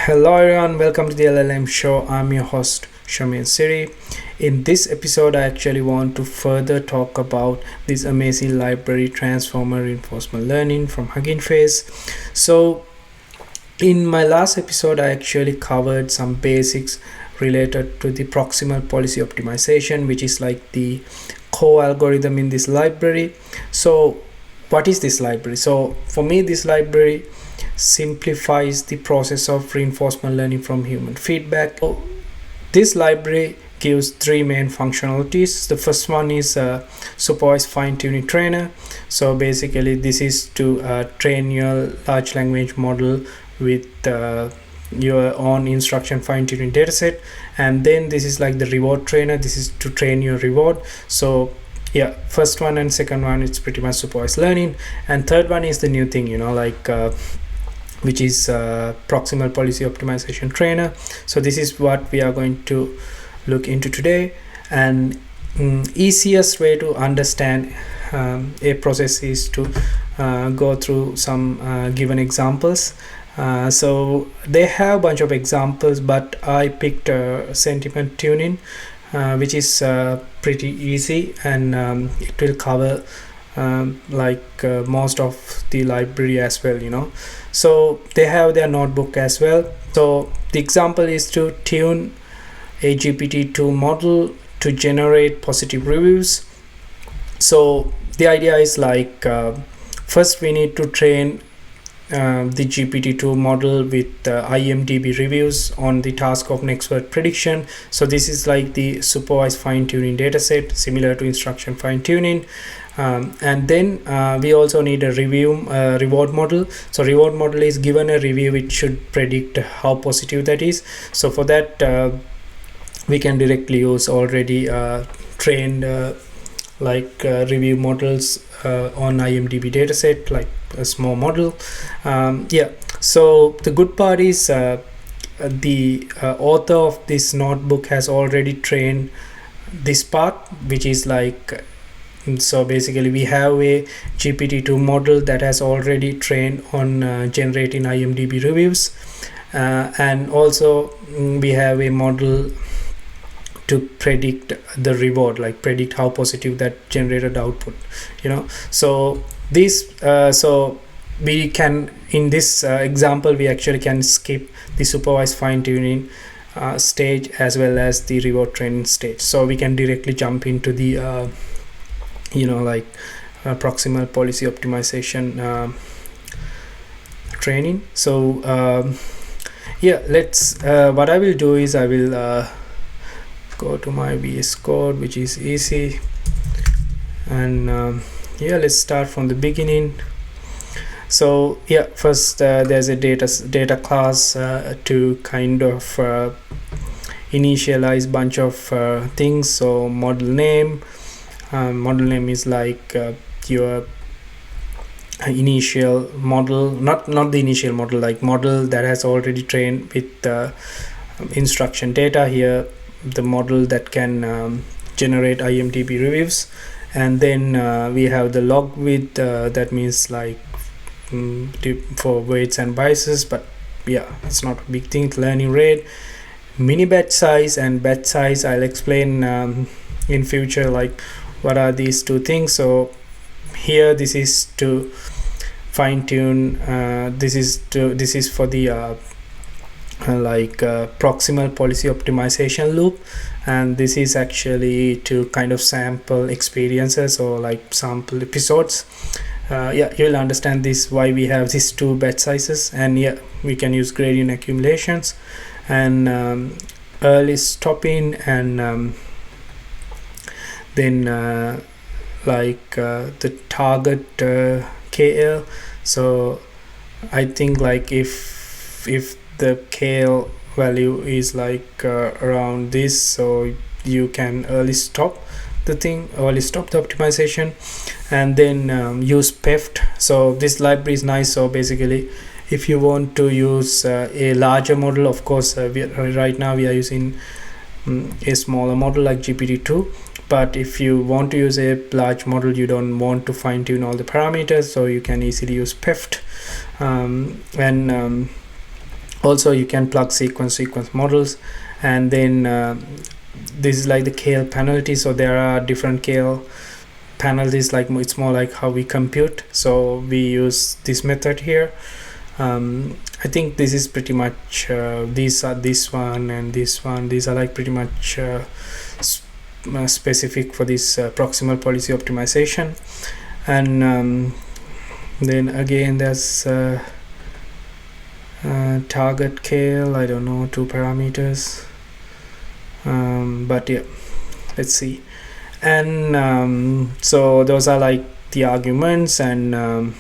Hello everyone, welcome to the LLM show. I'm your host Shamin Siri. In this episode, I actually want to further talk about this amazing library transformer reinforcement learning from HuggingFace. So in my last episode, I actually covered some basics related to the proximal policy optimization, which is like the core algorithm in this library. So what is this library? So for me, this library simplifies the process of reinforcement learning from human feedback. So this library gives three main functionalities. The first one is supervised fine-tuning trainer. So basically this is to train your large language model with your own instruction fine-tuning dataset. And then this is like the reward trainer. This is to train your reward. So yeah, first one and second one, it's pretty much supervised learning. And third one is the new thing, which is proximal policy optimization trainer. So this is what we are going to look into today. And easiest way to understand a process is to go through some given examples. So they have a bunch of examples, but I picked sentiment tuning, which is pretty easy, and it will cover most of the library as well. So they have their notebook as well. So the example is to tune a GPT-2 model to generate positive reviews. So the idea is first we need to train the GPT-2 model with IMDb reviews on the task of next word prediction. So this is like the supervised fine-tuning dataset, similar to instruction fine-tuning. And then we also need a reward model. So reward model is given a review, it should predict how positive that is. So for that we can directly use already trained review models on IMDb dataset, like a small model. So the good part is the author of this notebook has already trained this part, which is so basically we have a GPT-2 model that has already trained on generating IMDb reviews, and also we have a model to predict the reward, predict how positive that generated output. So this so we can, in this example, we actually can skip the supervised fine-tuning stage as well as the reward training stage. So we can directly jump into the proximal policy optimization training. So let's what I will do is I will go to my VS Code, which is easy, and let's start from the beginning. So first there's a data class to kind of initialize bunch of things. So model name is your initial model, not the initial model, model that has already trained with instruction data. Here the model that can generate IMDb reviews. And then we have the log width, that means for weights and biases, but it's not a big thing. Learning rate, mini batch size and batch size, I'll explain in future what are these two things. So here this is to fine-tune, this is for the proximal policy optimization loop, and this is actually to kind of sample experiences or sample episodes. You'll understand this, why we have these two batch sizes. And we can use gradient accumulations and early stopping, and then the target KL. So I think if the KL value is around this, so you can early stop the optimization. And then use PEFT. So this library is nice. So basically if you want to use a larger model, of course right now we are using a smaller model like GPT-2, but if you want to use a large model, you don't want to fine-tune all the parameters, so you can easily use PEFT. And Also you can plug sequence models, and then this is like the KL penalty. So there are different KL penalties, like it's more like how we compute, so we use this method here. I think this is pretty much these are this one and this one, these are like pretty much specific for this proximal policy optimization. And then again there's target KL, I don't know, 2 parameters, but yeah, let's see. And so those are like the arguments. And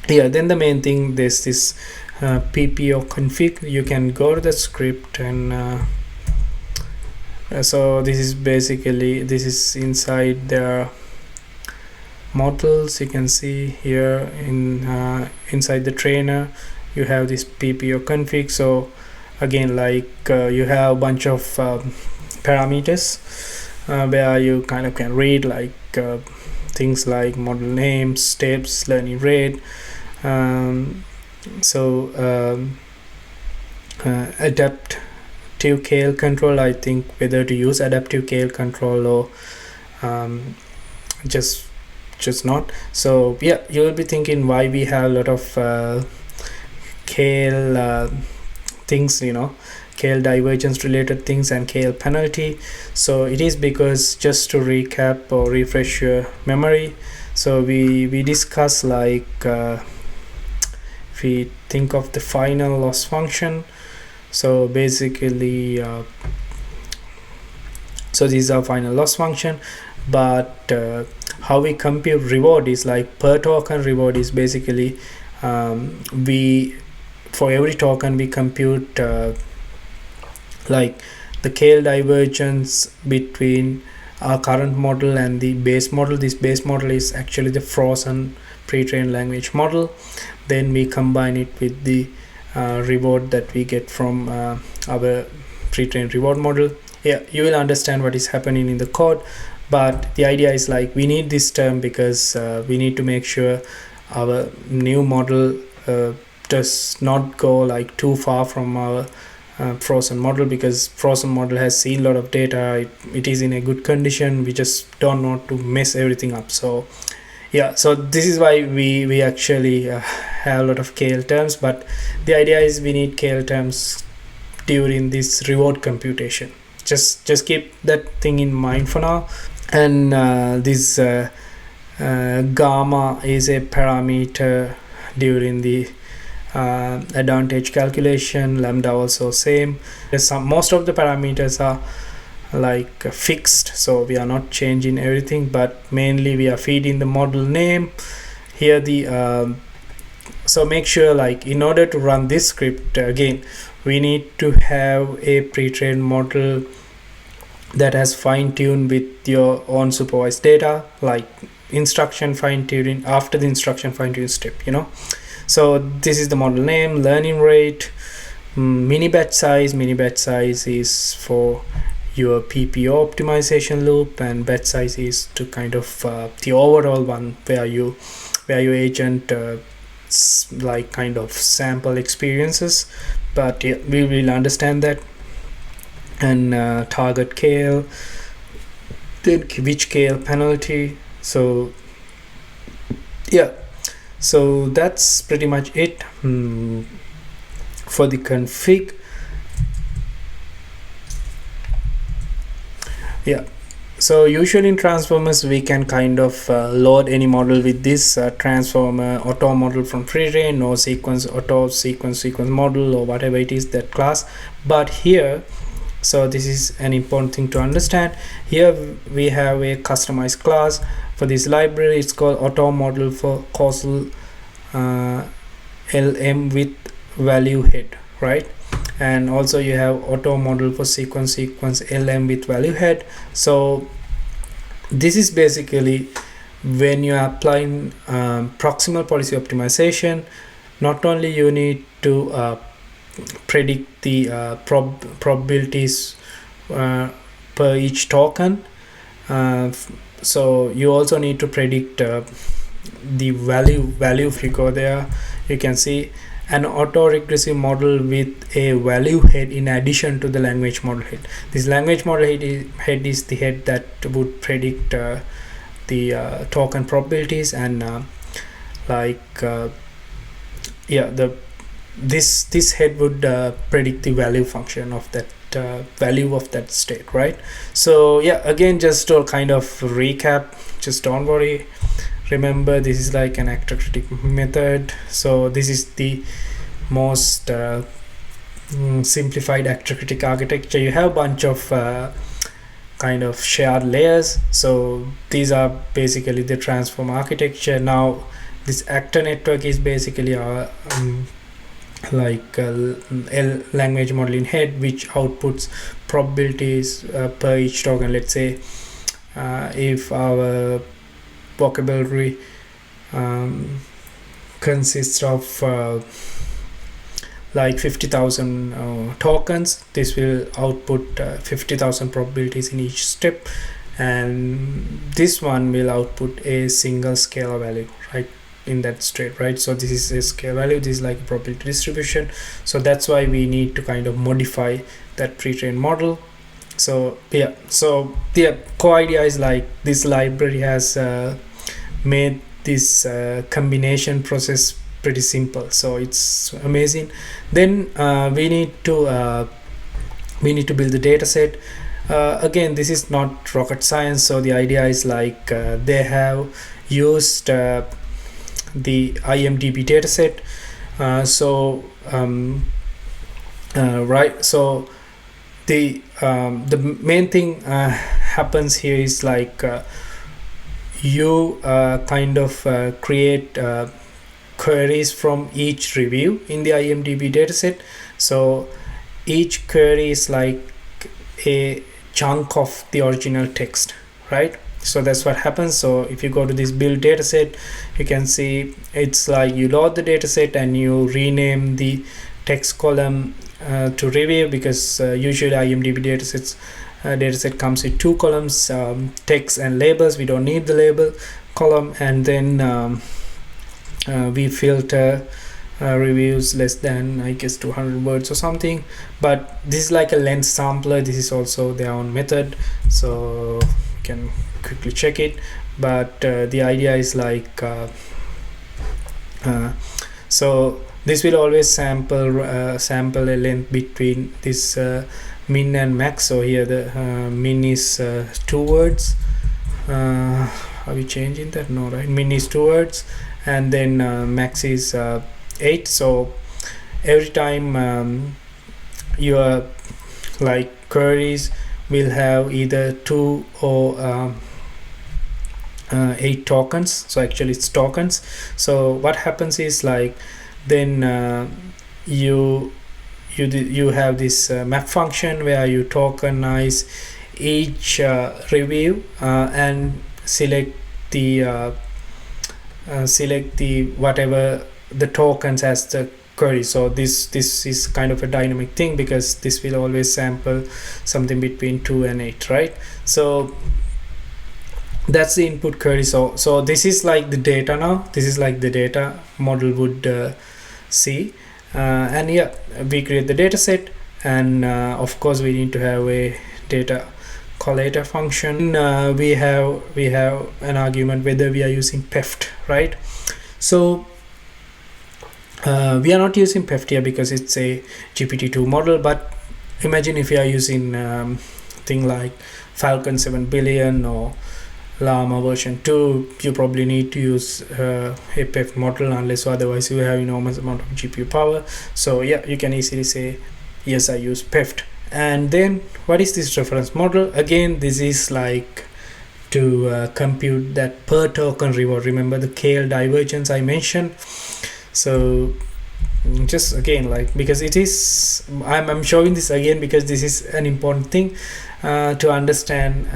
yeah, then the main thing, there's this PPO config. You can go to the script, and so this is basically, this is inside the models. You can see here in inside the trainer you have this PPO config. So again, like you have a bunch of parameters where you kind of can read like things like model name, steps, learning rate. Adaptive KL control, I think whether to use adaptive KL control or just not. So yeah, you will be thinking why we have a lot of KL things, you know, KL divergence related things and KL penalty. So it is because, just to recap or refresh your memory, so we discuss like if we think of the final loss function. So basically so these are final loss function, but how we compute reward is like per token reward is basically we, for every token we compute like the KL divergence between our current model and the base model. This base model is actually the frozen pre-trained language model. Then we combine it with the reward that we get from our pre-trained reward model. Yeah, you will understand what is happening in the code, but the idea is like we need this term because we need to make sure our new model does not go like too far from our frozen model, because frozen model has seen a lot of data, it is in a good condition, we just don't want to mess everything up. So yeah, so this is why we actually have a lot of KL terms, but the idea is we need KL terms during this reward computation. Just keep that thing in mind for now. And this gamma is a parameter during the advantage calculation. Lambda also same. Most of the parameters are like fixed, so we are not changing everything, but mainly we are feeding the model name here. The so make sure, like, in order to run this script, again we need to have a pre-trained model that has fine-tuned with your own supervised data, like instruction fine-tuning after the instruction fine-tune step, you know. So this is the model name, learning rate, mini batch size. Mini batch size is for your PPO optimization loop, and batch size is to kind of the overall one where your agent like kind of sample experiences, but yeah, we will understand that. And target KL, then which KL penalty. So yeah, so that's pretty much it for the config. Yeah, so usually in transformers we can kind of load any model with this transformer auto model from pre-train, or sequence auto sequence model, or whatever it is, that class. But here, so this is an important thing to understand, here we have a customized class for this library. It's called auto model for causal LM with value head, right? And also you have auto model for sequence LM with value head. So this is basically when you are applying proximal policy optimization, not only you need to predict the probabilities per each token, so you also need to predict the value. If you go there, you can see. an autoregressive model with a value head in addition to the language model head. This language model head is the head that would predict the token probabilities, and this head would predict the value function of that value of that state, right? So yeah, again, just to kind of recap, just don't worry, remember this is like an actor critic method. So this is the most simplified actor critic architecture. You have a bunch of kind of shared layers. So these are basically the transform architecture. Now this actor network is basically our like a language modeling head, which outputs probabilities per each token. Let's say if our vocabulary consists of like 50,000 tokens, this will output 50,000 probabilities in each step, and this one will output a single scalar value, right, in that state, right? So this is a scale value, this is like a probability distribution. So that's why we need to kind of modify that pre-trained model. So yeah, so the core idea is like this library has made this combination process pretty simple, so it's amazing. Then we need to build the data set. Again, this is not rocket science. So the idea is like they have used the IMDb dataset. Right, so the main thing happens here is like you kind of create queries from each review in the IMDb dataset. So each query is like a chunk of the original text, right? So that's what happens. So if you go to this build dataset, you can see it's like you load the dataset and you rename the text column to review, because usually IMDb dataset comes with two columns, text and labels. We don't need the label column. And then we filter reviews less than, I guess, 200 words or something. But this is like a length sampler. This is also their own method, so you can quickly check it. But the idea is like so this will always sample a length between this min and max. So here the min is 2 words. Are we changing that? No, right? Min is 2 words, and then max is 8. So every time your like queries will have either 2 or 8 tokens. So actually it's tokens. So what happens is like then you have this map function where you tokenize each review and select the whatever the tokens as the query. So this is kind of a dynamic thing, because this will always sample something between 2 and 8, right? So that's the input query. So this is like the data now. This is like the data model would see, and yeah, we create the data set, and of course we need to have a data collator function. We have an argument whether we are using PEFT, right? So we are not using PEFT here because it's a GPT-2 model, but imagine if you are using thing like Falcon 7 billion or Llama version 2, you probably need to use a PEFT model, unless otherwise you have enormous amount of GPU power. So yeah, you can easily say yes, I use PEFT. And then what is this reference model? Again, this is like to compute that per token reward. Remember the KL divergence I mentioned? So just again, like, because it is, I'm showing this again because this is an important thing to understand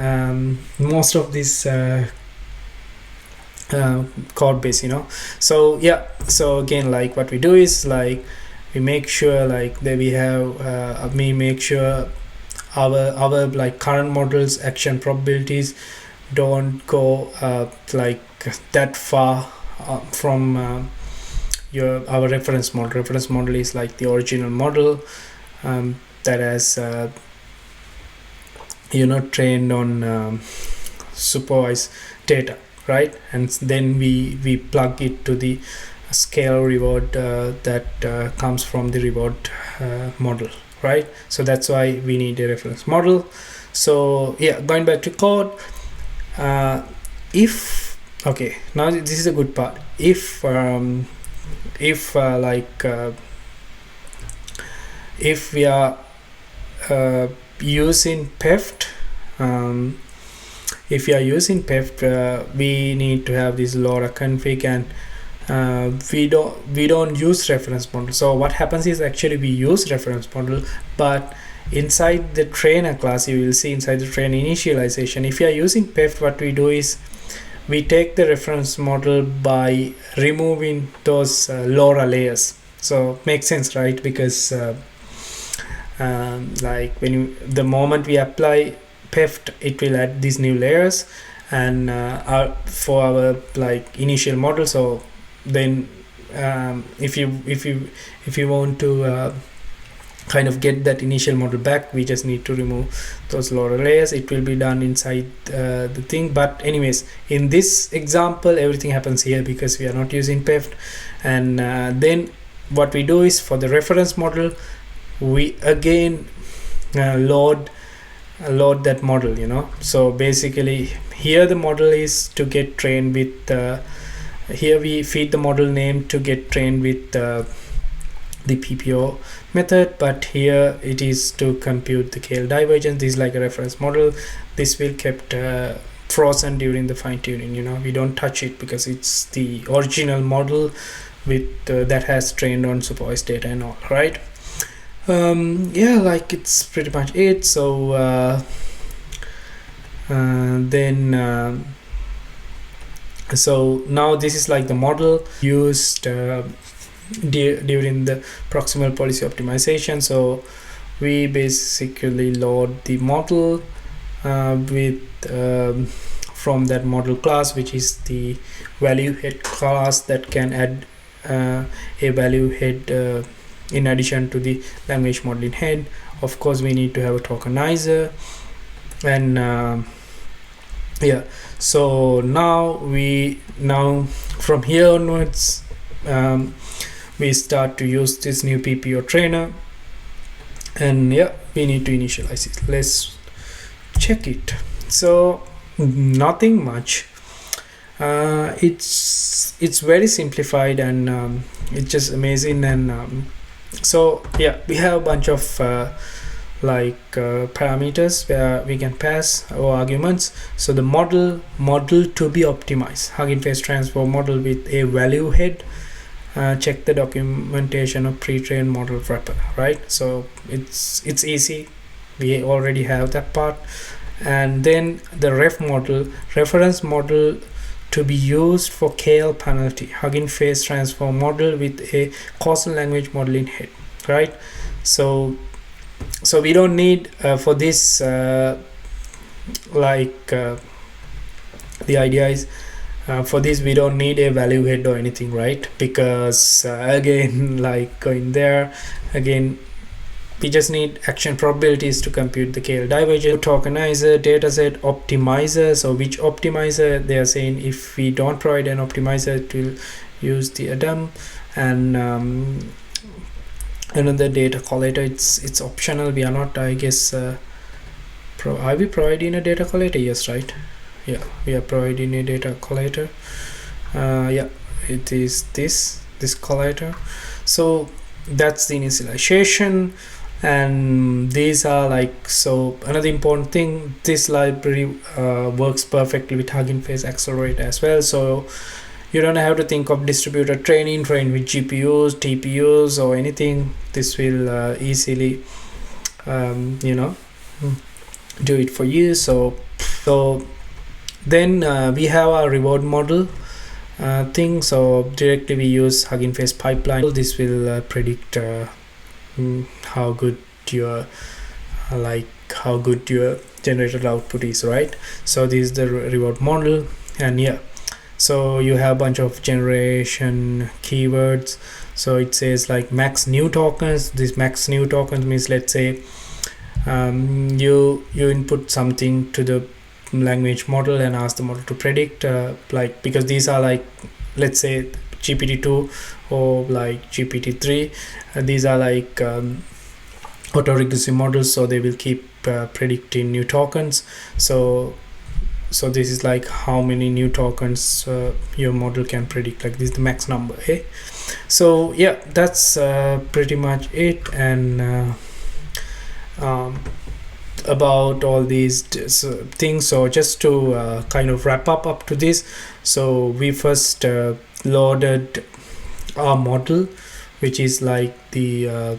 most of this code base, you know. So yeah, so again, like what we do is like we make sure like that we have we make sure our like current models action probabilities don't go like that far from our reference model. Reference model is like the original model that has trained on supervised data, right? And then we plug it to the scale reward that comes from the reward model, right? So that's why we need a reference model. So yeah, going back to code, if okay, now this is a good part. If we are using PEFT, if you are using PEFT, we need to have this LoRa config, and we don't use reference model. So what happens is, actually we use reference model, but inside the trainer class, you will see inside the trainer initialization, if you are using PEFT, what we do is we take the reference model by removing those LoRa layers. So makes sense, right? Because like the moment we apply PEFT, it will add these new layers, and for our like initial model. So then if you want to kind of get that initial model back, we just need to remove those LoRa layers. It will be done inside the thing. But anyways, in this example, everything happens here because we are not using PEFT. And then what we do is, for the reference model, we again load that model, so basically here the model is to get trained with here we feed the model name to get trained with the PPO method, but here it is to compute the KL divergence. This is like a reference model. This will kept frozen during the fine-tuning. We don't touch it because it's the original model with that has trained on supervised data and all, right? Yeah, like it's pretty much it. So so now this is like the model used during the proximal policy optimization. So we basically load the model with from that model class, which is the value head class that can add a value head in addition to the language modeling head. Of course, we need to have a tokenizer, and yeah. So now from here onwards, we start to use this new PPOTrainer, and yeah, we need to initialize it. Let's check it. So nothing much. It's very simplified, and it's just amazing. And so yeah, we have a bunch of parameters where we can pass our arguments. So the model to be optimized, HuggingFace transform model with a value head. Check the documentation of pre-trained model wrapper, right? So it's easy, we already have that part. And then the reference model to be used for KL penalty, HuggingFace transform model with a causal language modeling head, right? So we don't need for this the idea is for this we don't need a value head or anything, right? Because again, like going there again, we just need action probabilities to compute the KL divergence. Tokenizer, dataset, optimizer. So which optimizer? They are saying if we don't provide an optimizer, it will use the ADAM. And another data collator, it's optional. We are not, I guess, are we providing a data collator? Yes, right? Yeah, we are providing a data collator. Yeah, it is this collator. So that's the initialization, and these are like, so another important thing, this library works perfectly with HuggingFace Accelerate as well. So you don't have to think of distributed training, train with GPUs, TPUs or anything. This will easily do it for you. So then we have our reward model thing. So directly we use HuggingFace pipeline. This will predict how good your generated output is, right? So this is the reward model, and yeah, So you have a bunch of generation keywords. So it says like max new tokens. This max new tokens means, let's say you input something to the language model and ask the model to predict, like, because these are like, let's say GPT-2 or like GPT-3, these are like autoregressive models, so they will keep predicting new tokens. So this is like how many new tokens your model can predict. Like this is the max number. So yeah, that's pretty much it. And about all these things. So just to kind of wrap up to this, so we first loaded our model, which is like the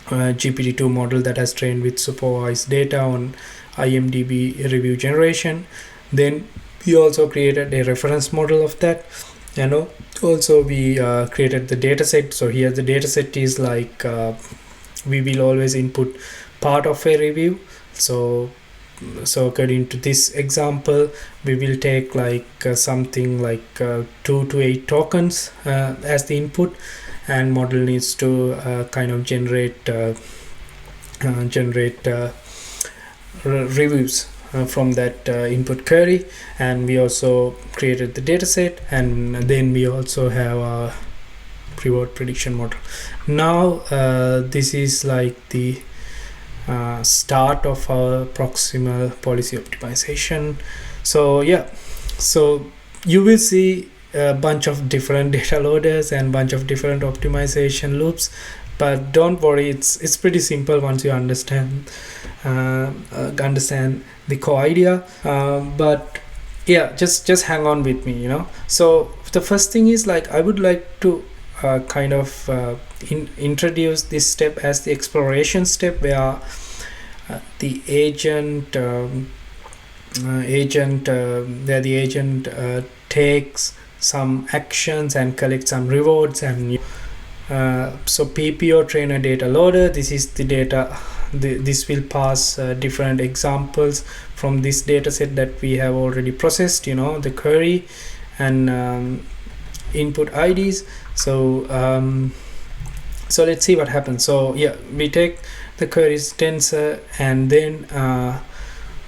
GPT-2 model that has trained with supervised data on IMDb review generation. Then we also created a reference model of that, and also we created the dataset. So here the dataset is like we will always input part of a review. So according to this example, we will take like something like 2 to 8 tokens as the input, and model needs to kind of generate reviews from that input query. And we also created the dataset, and then we also have a reward prediction model. Now this is like the start of our proximal policy optimization. So yeah, so you will see a bunch of different data loaders and bunch of different optimization loops, but don't worry, it's pretty simple once you understand the core idea. But yeah, just hang on with me, So the first thing is, like, I would like to kind of introduce this step as the exploration step, where the agent takes some actions and collects some rewards. And so PPOTrainer data loader, this is the data. This will pass different examples from this data set that we have already processed, the query and input IDs. So let's see what happens. So yeah, we take the queries tensor, and then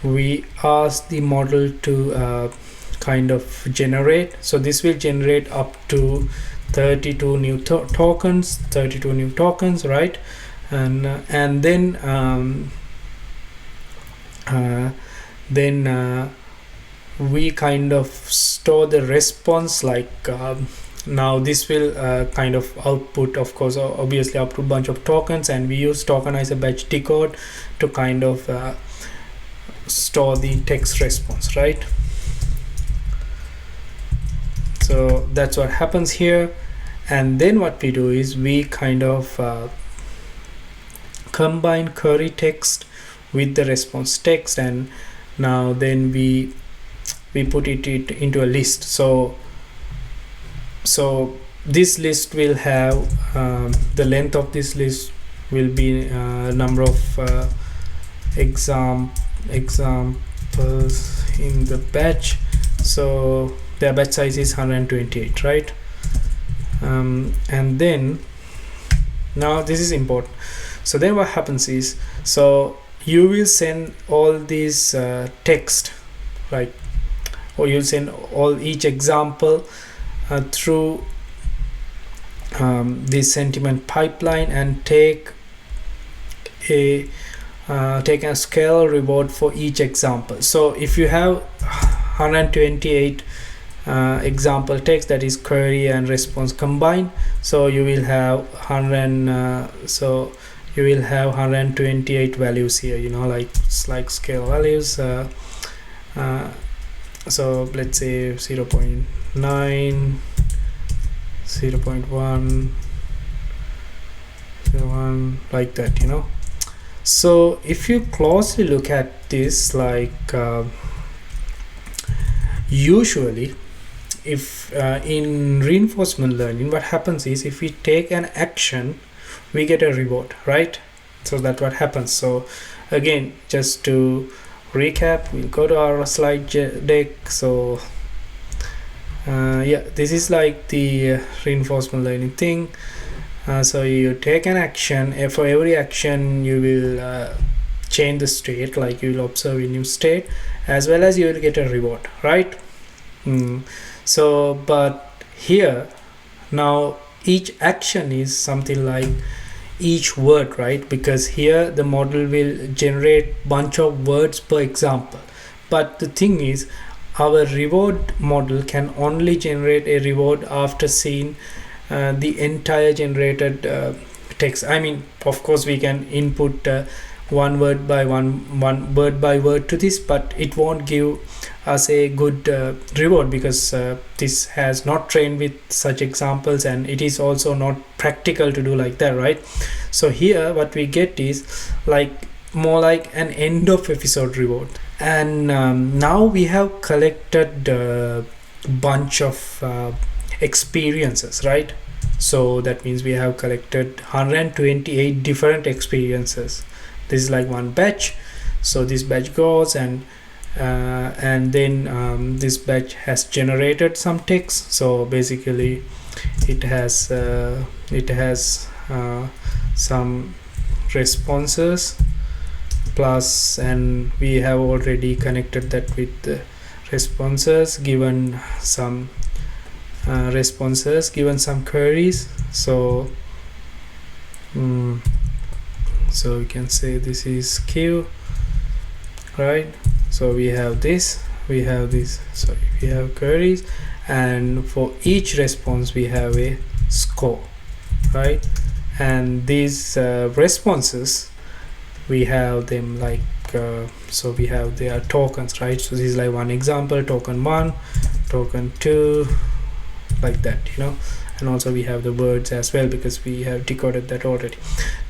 we ask the model to kind of generate. So this will generate up to 32 new tokens, right? And then we kind of store the response, like now this will kind of output, of course, obviously output bunch of tokens, and we use tokenizer batch decode to kind of store the text response, right? So that's what happens here. And then what we do is we kind of combine query text with the response text, and now then we put it into a list. So this list will have the length of this list will be number of examples in the batch. So the batch size is 128, right? And then now this is important. So then what happens is, so you will send all these text, right, or you'll send each example through this sentiment pipeline, and take a scale reward for each example. So if you have 128 example text, that is query and response combined, so you will have 128 values here, like scale values. So let's say 0.9, 0.1, 0.1, like that, So if you closely look at this, like usually if in reinforcement learning, what happens is, if we take an action, we get a reward, right? So that's what happens. So again, just to recap, we'll go to our slide deck. So Yeah, this is like the reinforcement learning thing. So you take an action, for every action you will change the state, like you will observe a new state, as well as you will get a reward, right? So but here now each action is something like each word, right? Because here the model will generate bunch of words per example, but the thing is our reward model can only generate a reward after seeing the entire generated text. I mean, of course we can input one word by one word by word to this, but it won't give us a good reward, because this has not trained with such examples, and it is also not practical to do like that, right? So here what we get is like more like an end of episode reward. And now we have collected a bunch of experiences, right? So that means we have collected 128 different experiences. This is like one batch. So this batch goes and then this batch has generated some text. So basically it has some responses plus, and we have already connected that with the responses, given some responses, given some queries. So so we can say this is Q, right? So we have this, we have this, sorry, we have queries, and for each response we have a score, right? And these responses, we have them like so we have their tokens, right? So this is like one example, token 1, token 2, like that, you know. And also we have the words as well, because we have decoded that already.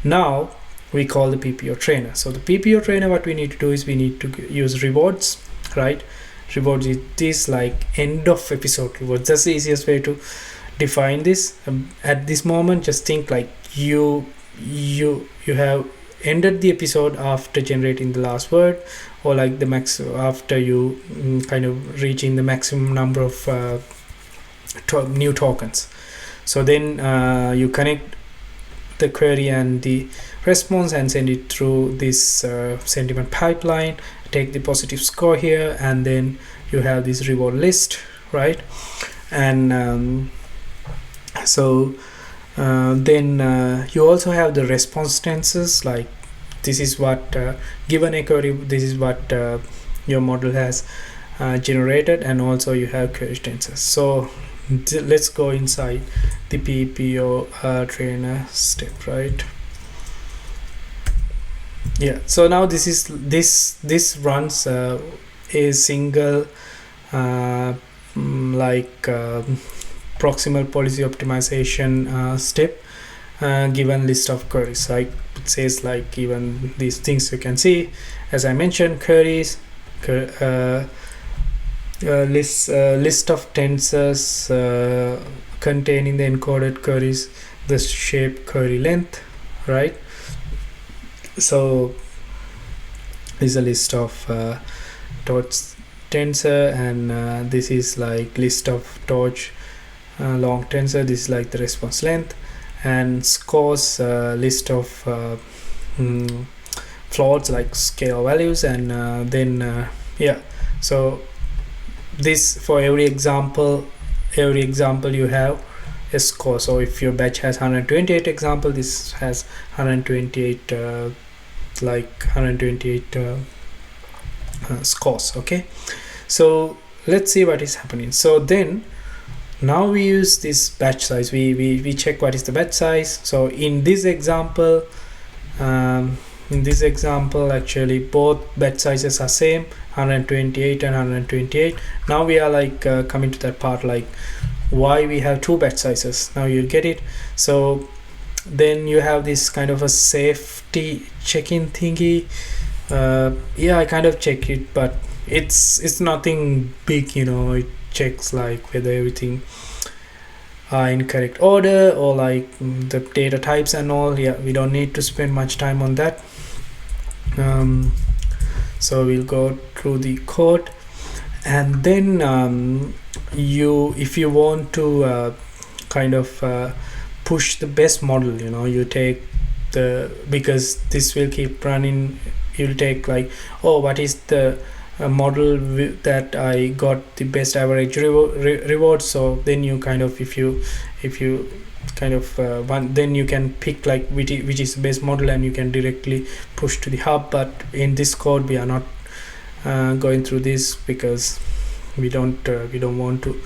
Now we call the PPOTrainer. So the PPOTrainer, what we need to do is we need to use rewards, right? Rewards is this like end of episode rewards. That's the easiest way to define this. At this moment, just think like you have ended the episode after generating the last word, or like the max after you kind of reaching the maximum number of new tokens. So then you connect the query and the response and send it through this sentiment pipeline, take the positive score here, and then you have this reward list, right? And then you also have the response tenses, like this is what given a query, this is what your model has generated, and also you have query tenses. So let's go inside the PPOTrainer step, right? Yeah, so now this runs a single proximal policy optimization step given list of queries. Like it says like given these things, you can see, as I mentioned, queries, list of tensors containing the encoded queries, the shape, query length, right? So this is a list of torch tensor, and this is like list of torch long tensor. This is like the response length, and scores list of floats like scale values, and then yeah, so this for every example you have a score. So if your batch has 128 example, this has 128 scores. Okay, so let's see what is happening. So then now we use this batch size, we check what is the batch size. So in this example actually both batch sizes are same, 128 and 128. Now we are like coming to that part, like why we have two batch sizes. Now you get it. So then you have this kind of a safety check-in thingy. Yeah, I kind of check it, but it's nothing big, you know. It checks like whether everything are in correct order, or like the data types and all. Yeah, we don't need to spend much time on that. So we'll go through the code, and then if you want to kind of push the best model, you take because this will keep running, you'll take like, oh, what is the model that I got the best average reward. So then you kind of, if you kind of then you can pick like which is the best model, and you can directly push to the hub. But in this code we are not going through this, because we don't want to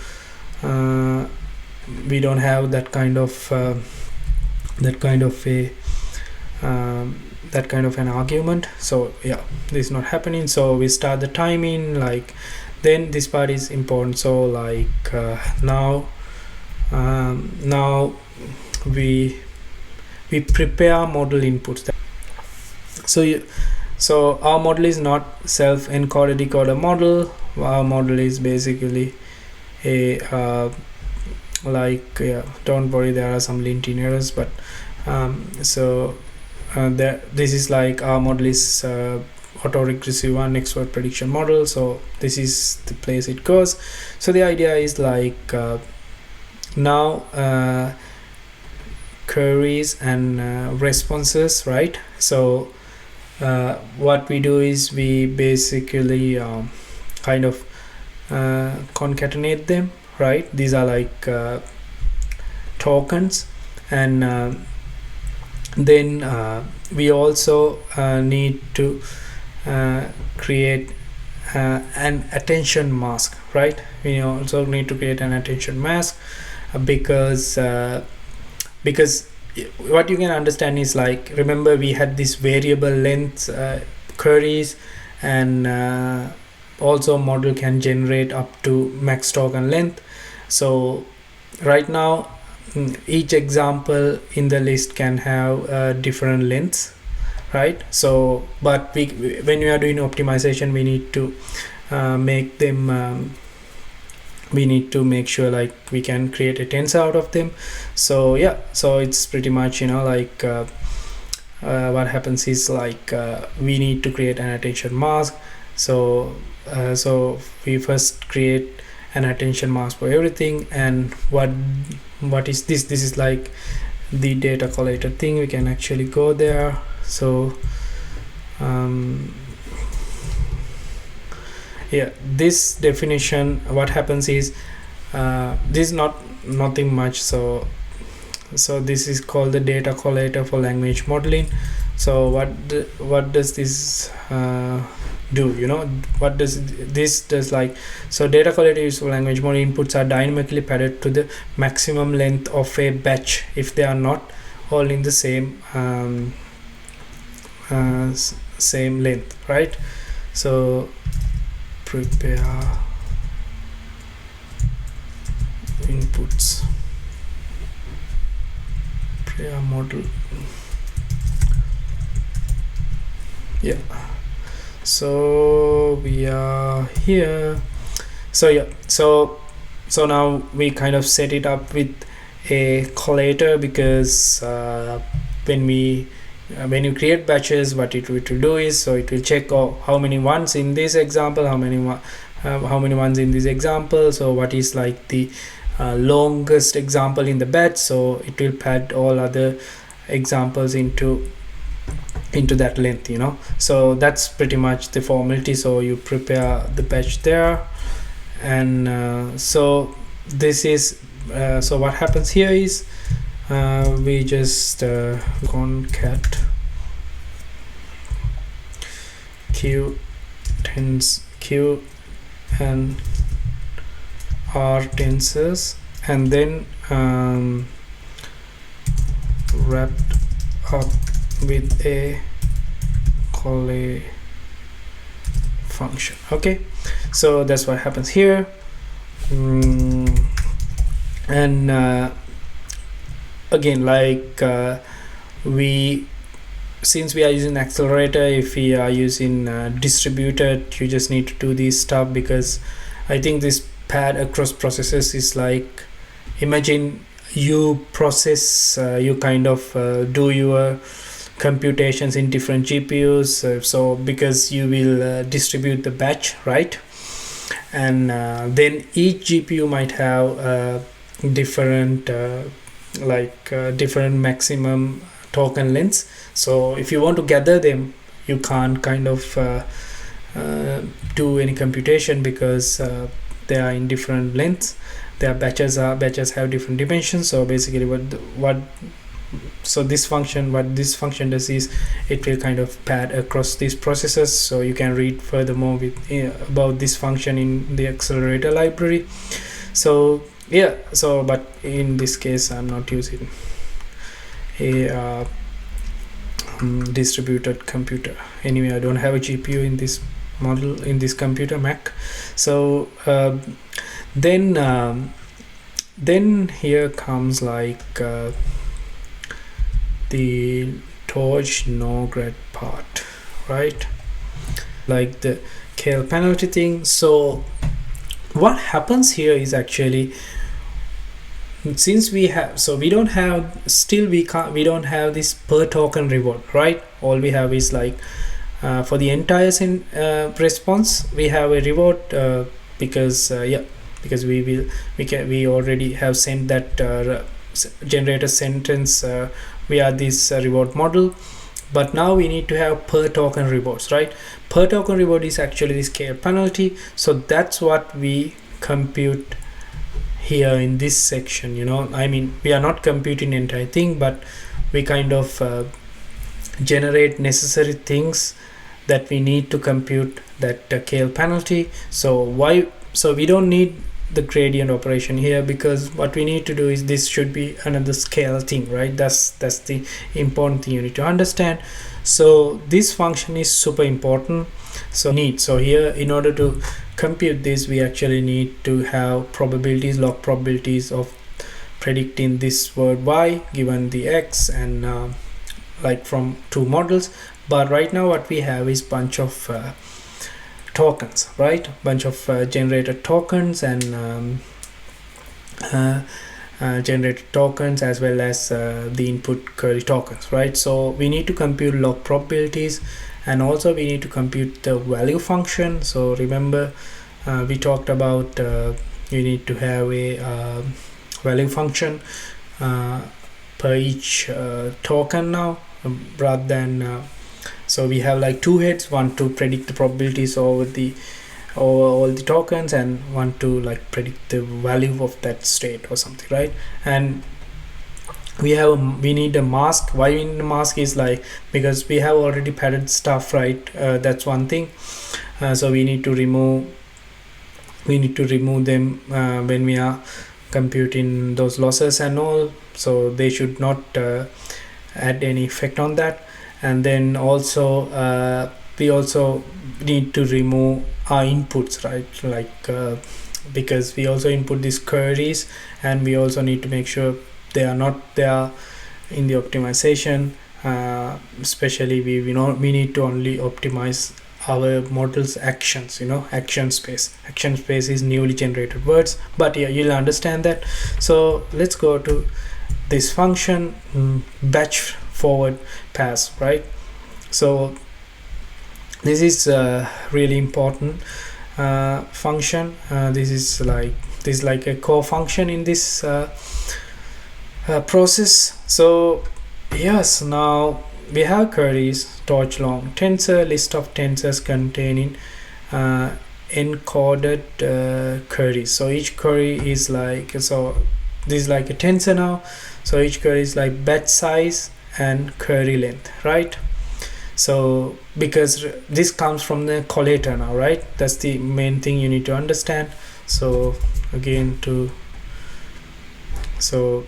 we don't have that kind of an argument. So yeah, this is not happening. So we start the timing, like, then this part is important. So like now we prepare model inputs. So our model is not self-encoder decoder model. Our model is basically a don't worry, there are some linting errors, but this is like our model is autoregressive one expert prediction model. So this is the place it goes. So the idea is like now queries and responses, right? So what we do is we basically kind of concatenate them, right? These are like tokens, and then we also need to create an attention mask, right? We also need to create an attention mask because what you can understand is like, remember we had this variable length queries, and also model can generate up to max token length. So right now each example in the list can have different lengths, right? So but when we are doing optimization, we need to make them we need to make sure like we can create a tensor out of them. So yeah, so it's pretty much like what happens is like we need to create an attention mask. So we first create an attention mask for everything. And what is this is like the data collator thing. We can actually go there. So yeah, this definition, what happens is this is nothing much. So this is called the data collator for language modeling. So what does this do? What does this does like? So data collator used for language model inputs are dynamically padded to the maximum length of a batch if they are not all in the same same length, right? So prepare inputs, prepare model. Yeah, so we are here. So yeah, so now we kind of set it up with a collator, because when you create batches, what it will do is, so it will check how many ones in this example, how many ones in this example. So what is like the longest example in the batch, so it will pad all other examples into that length, so that's pretty much the formality. So you prepare the batch there, and so this is so what happens here is we just concat q and r tensors, and then wrapped up with a collate function. Okay, so that's what happens here. And again, like since we are using accelerator, if we are using distributed, you just need to do this stuff, because I think this pad across processes is like, imagine you process you kind of do your computations in different GPUs, so because you will distribute the batch, right? and then each GPU might have different different maximum token lengths. So if you want to gather them, you can't kind of do any computation because they are in different lengths. Their batches have different dimensions. So basically what this function does is it will kind of pad across these processes. So you can read furthermore about this function in the accelerator library. So yeah, so but in this case I'm not using a distributed computer. Anyway, I don't have a GPU in this model, in this computer Mac. So then here comes like the torch no-grad part, right? Like the KL penalty thing. So what happens here is actually, since we don't have this per token reward, right? All we have is like for the entire response we have a reward because we already have sent that generator sentence via this reward model. But now we need to have per token rewards, right? Per token reward is actually this KL penalty. So that's what we compute here in this section. I mean, we are not computing the entire thing, but we kind of generate necessary things that we need to compute that KL penalty. So we don't need the gradient operation here, because what we need to do is this should be another scale thing, right? That's the important thing you need to understand. So this function is super important. So here, in order to compute this, we actually need to have probabilities, log probabilities of predicting this word y given the x, and like from two models. But right now what we have is bunch of tokens, right? Bunch of generated tokens and generated tokens, as well as the input query tokens, right? So we need to compute log probabilities, and also we need to compute the value function. So remember we talked about you need to have a value function per each token now, rather than so we have like two heads, one to predict the probabilities over all the tokens, and one to like predict the value of that state or something, right? And we need a mask. Why we need a mask is like because we have already padded stuff, right? That's one thing. So we need to remove them when we are computing those losses and all. So they should not add any effect on that. And then also we also need to remove our inputs, right? Like because we also input these queries, and we also need to make sure they are not there in the optimization. Especially we need to only optimize our model's actions, action space is newly generated words, but yeah, you'll understand that. So let's go to this function, batch forward pass, right? So this is really important function. This is like a core function in this process. So yes, now we have queries, torch long tensor, list of tensors containing encoded queries. So each query is like, so this is like a tensor now. So each query is like batch size and query length, right? So because this comes from the collator now, right? That's the main thing you need to understand. So again, so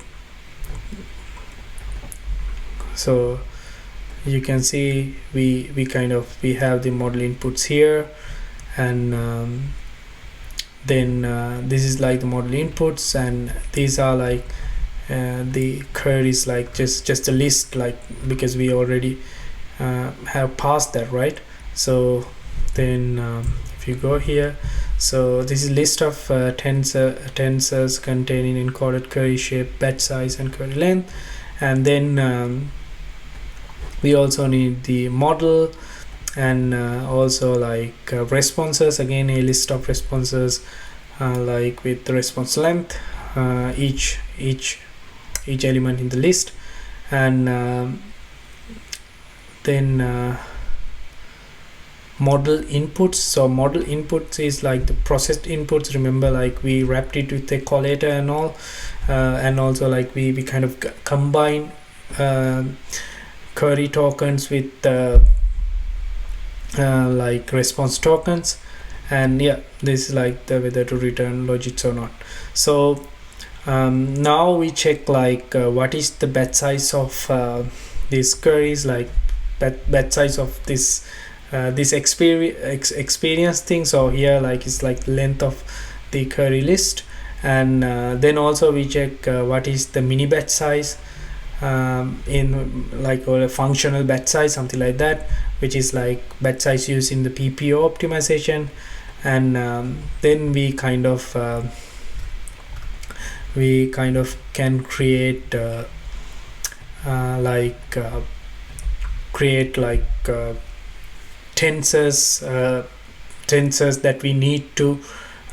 you can see we have the model inputs here, and then this is like the model inputs, and these are like the queries, like just a list, like because we already have passed that, right? So then if you go here, so this is list of tensors containing encoded query shape, batch size and query length. And then we also need the model, and also like responses, again a list of responses like with the response length, each element in the list, and then model inputs. So model inputs is like the processed inputs. Remember, like we wrapped it with a collator and all, and also like we kind of combine query tokens with like response tokens, and yeah, this is like the whether to return logits or not. So now we check like what is the batch size of these queries, like batch size of this experience thing. So here like it's like length of the query list, and then also we check what is the mini batch size in like, or a functional batch size, something like that, which is like batch size used in the PPO optimization. And then we kind of can create tensors that we need to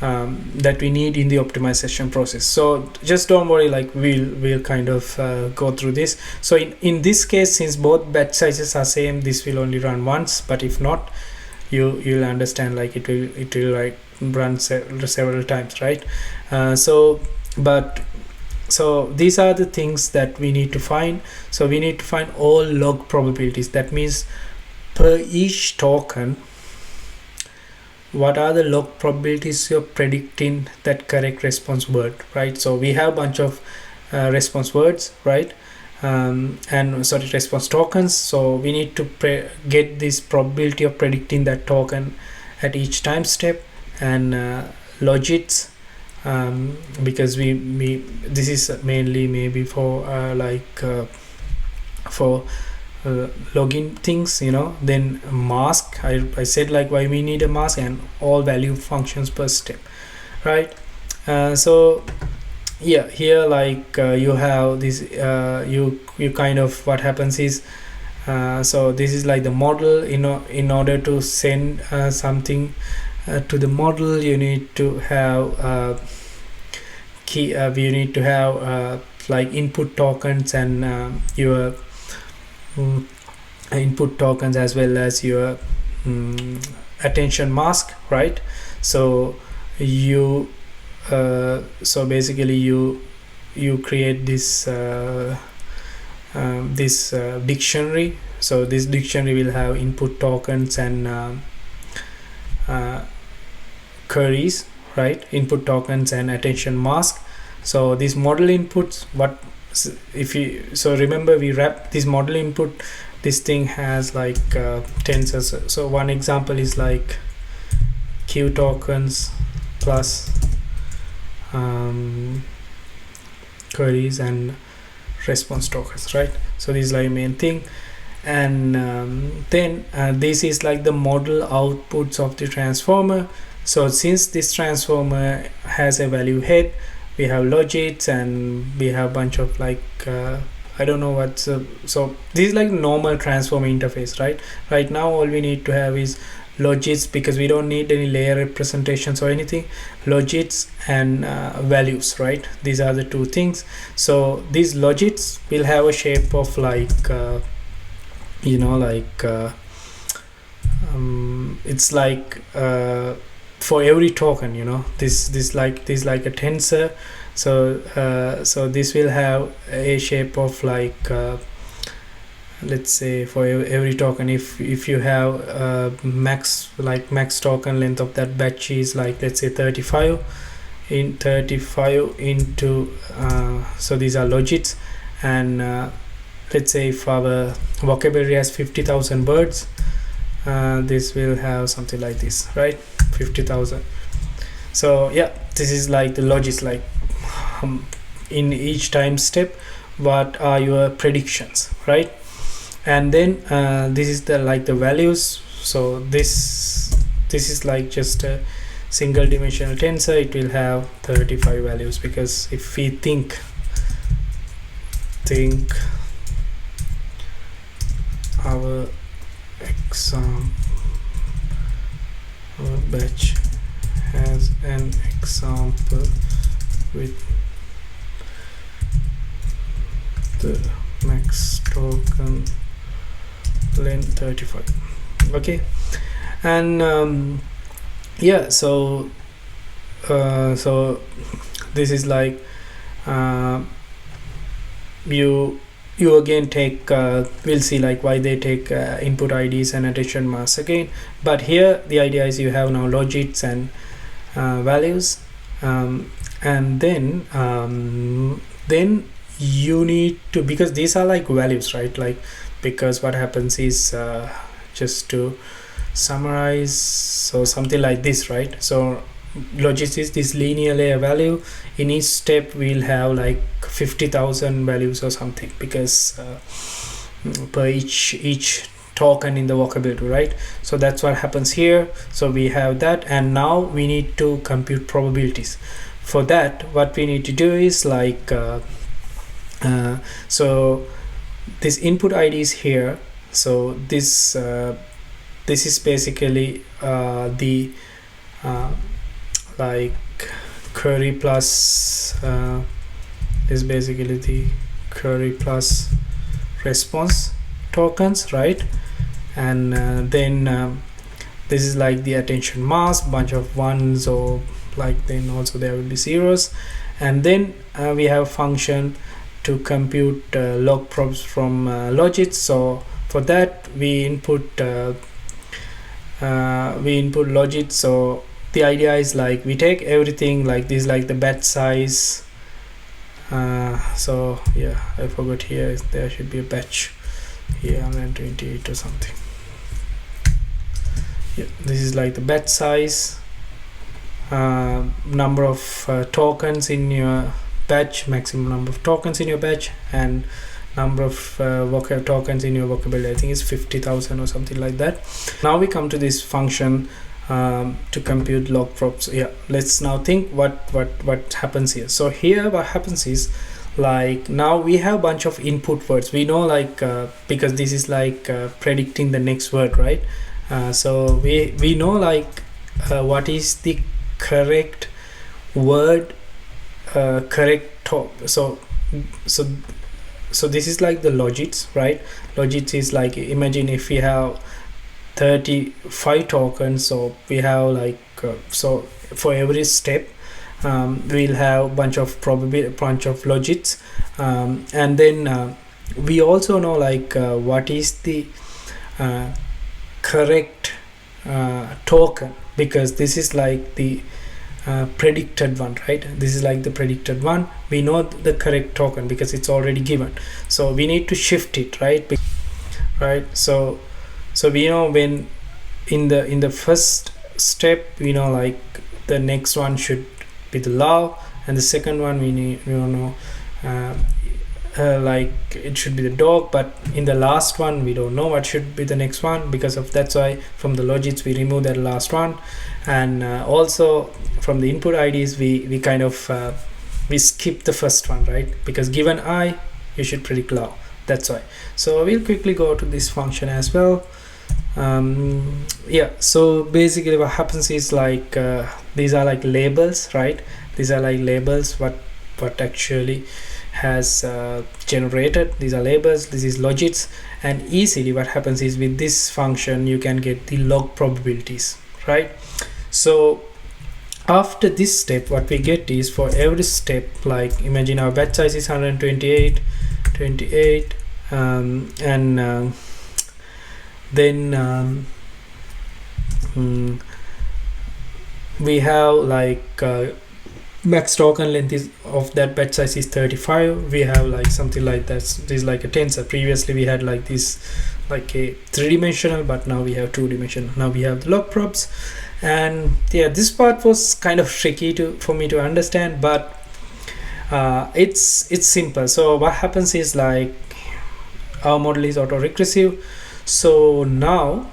in the optimization process. So just don't worry, like we'll kind of go through this. So in this case, since both batch sizes are same, this will only run once, but if not, you'll understand like it will like run several times, right? So these are the things that we need to find. So we need to find all log probabilities. That means per each token, what are the log probabilities of predicting that correct response word, right? So we have a bunch of response words, right? Response tokens. So we need to get this probability of predicting that token at each time step, and logits, because we this is mainly maybe for login things, you know. Then mask, I said like why we need a mask, and all value functions per step, right? So yeah, here like you have this you kind of, what happens is so this is like the model. In order to send something to the model, you need to have we need to have like input tokens and your input tokens, as well as your attention mask, right? So you basically you create this dictionary. So this dictionary will have input tokens and queries, right? Input tokens and attention mask. So these model inputs, what if you, so remember we wrap this model input, this thing has like tensors. So one example is like q tokens plus queries and response tokens, right? So this is like main thing. And then this is like the model outputs of the transformer. So since this transformer has a value head, we have logits, and we have a bunch of like I don't know what's so this is like normal transformer interface, right? Right now all we need to have is logits, because we don't need any layer representations or anything. Logits and values, right? These are the two things. So these logits will have a shape of like you know, like it's like for every token, you know, this like a tensor. So so this will have a shape of like let's say for every token, if you have max token length of that batch is like, let's say 35 into so these are logits. And let's say if our vocabulary has 50,000 words, this will have something like this, right? 50,000. So yeah, this is like the logits, like in each time step what are your predictions, right? And then this is the like the values. So this is like just a single dimensional tensor. It will have 35 values, because if we think our example batch has an example with the max token length 35. Okay, and yeah, so this is like you again take we'll see like why they take input IDs and attention masks again, but here the idea is you have now logits and values, and then you need to, because these are like values, right? Like, because what happens is just to summarize, so something like this, right? So logits is this linear layer value. In each step we'll have like 50,000 values or something, because per each token in the vocabulary, right? So that's what happens here. So we have that, and now we need to compute probabilities. For that, what we need to do is like so this input ID is here. So this is basically the like query plus is basically the query plus response tokens, right? And then this is like the attention mask, bunch of ones, or like, then also there will be zeros, and then we have a function to compute log probs from logits. So for that we input logits. So the idea is like we take everything like this, like the batch size. So yeah, I forgot, here there should be a batch here, 128 or something. Yeah, this is like the batch size, number of tokens in your batch, maximum number of tokens in your batch, and number of tokens in your vocabulary. I think it's 50,000 or something like that. Now we come to this function to compute log probs. Yeah, let's now think what happens here. So here what happens is like, now we have a bunch of input words. We know like because this is like predicting the next word, right? So we know like what is the correct word, correct top. So this is like the logits, right? Logits is like, imagine if we have 35 tokens, so we have like so for every step we'll have bunch of logits, and then we also know like what is the correct token, because this is like the predicted one, right? This is like the predicted one. We know the correct token because it's already given, so we need to shift it, right? So we know when in the first step, we know like the next one should be the love, and the second one we don't know like it should be the dog, but in the last one we don't know what should be the next one, because of that's why from the logits we remove that last one, and also from the input IDs we kind of we skip the first one, right? Because given I, you should predict love, that's why. So we'll quickly go to this function as well. Yeah, so basically what happens is like these are like labels, right? These are like labels what actually has generated. These are labels, this is logits, and easily what happens is with this function you can get the log probabilities, right? So after this step, what we get is for every step, like imagine our batch size is 128, and then we have like max token length is of that batch size is 35. We have like something like that. This is like a tensor. Previously we had like this, like a three-dimensional, but now we have two-dimensional. Now we have the log probs, and yeah, this part was kind of tricky for me to understand, but it's simple. So what happens is like our model is auto-regressive. So now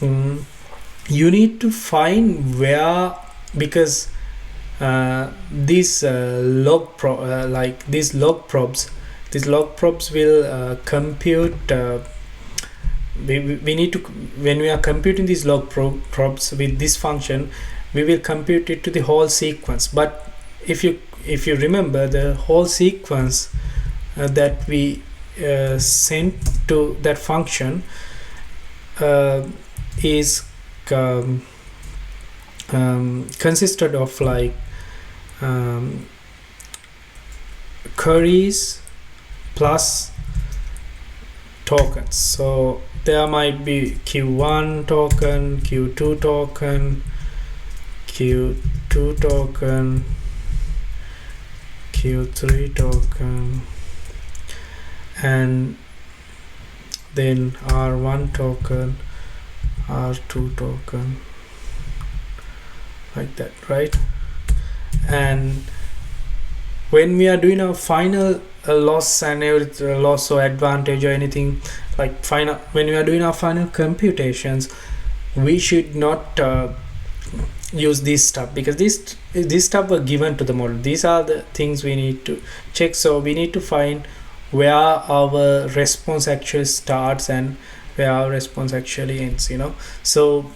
you need to find where, because these log probs will compute we need to, when we are computing these log probs with this function, we will compute it to the whole sequence. But if you remember, the whole sequence that we sent to that function is consisted of like queries plus tokens. So there might be q1 token, q2 token, q2 token, q3 token, and then r1 token, r2 token, like that, right? And when we are doing our final loss and loss or advantage or anything like final, when we are doing our final computations, we should not use this stuff, because this stuff were given to the model. These are the things we need to check. So we need to find where our response actually starts and where our response actually ends, you know. So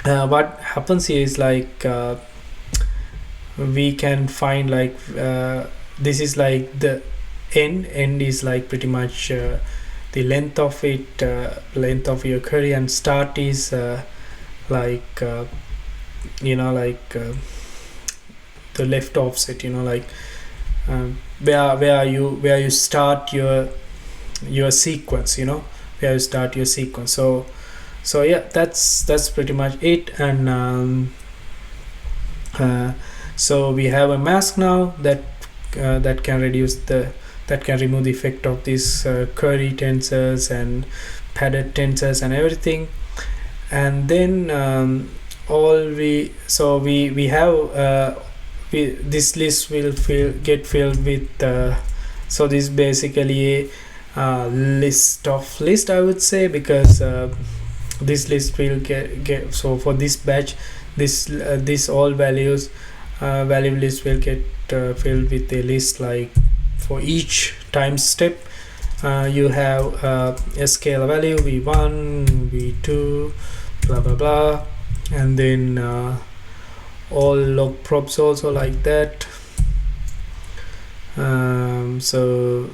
what happens here is like we can find like this is like the end is like pretty much the length of it, length of your query, and start is like you know, like the left offset, you know, like where you start your sequence, you know, where you start your sequence. So yeah, that's pretty much it. And so we have a mask now that can remove the effect of these query tensors and padded tensors and everything. And then we have this list will get filled with so this is basically a list, I would say, because this list will get so for this batch, this all values value list will get filled with a list. Like for each time step you have a scale value v1, v2, blah blah blah, and then all log probs also like that. So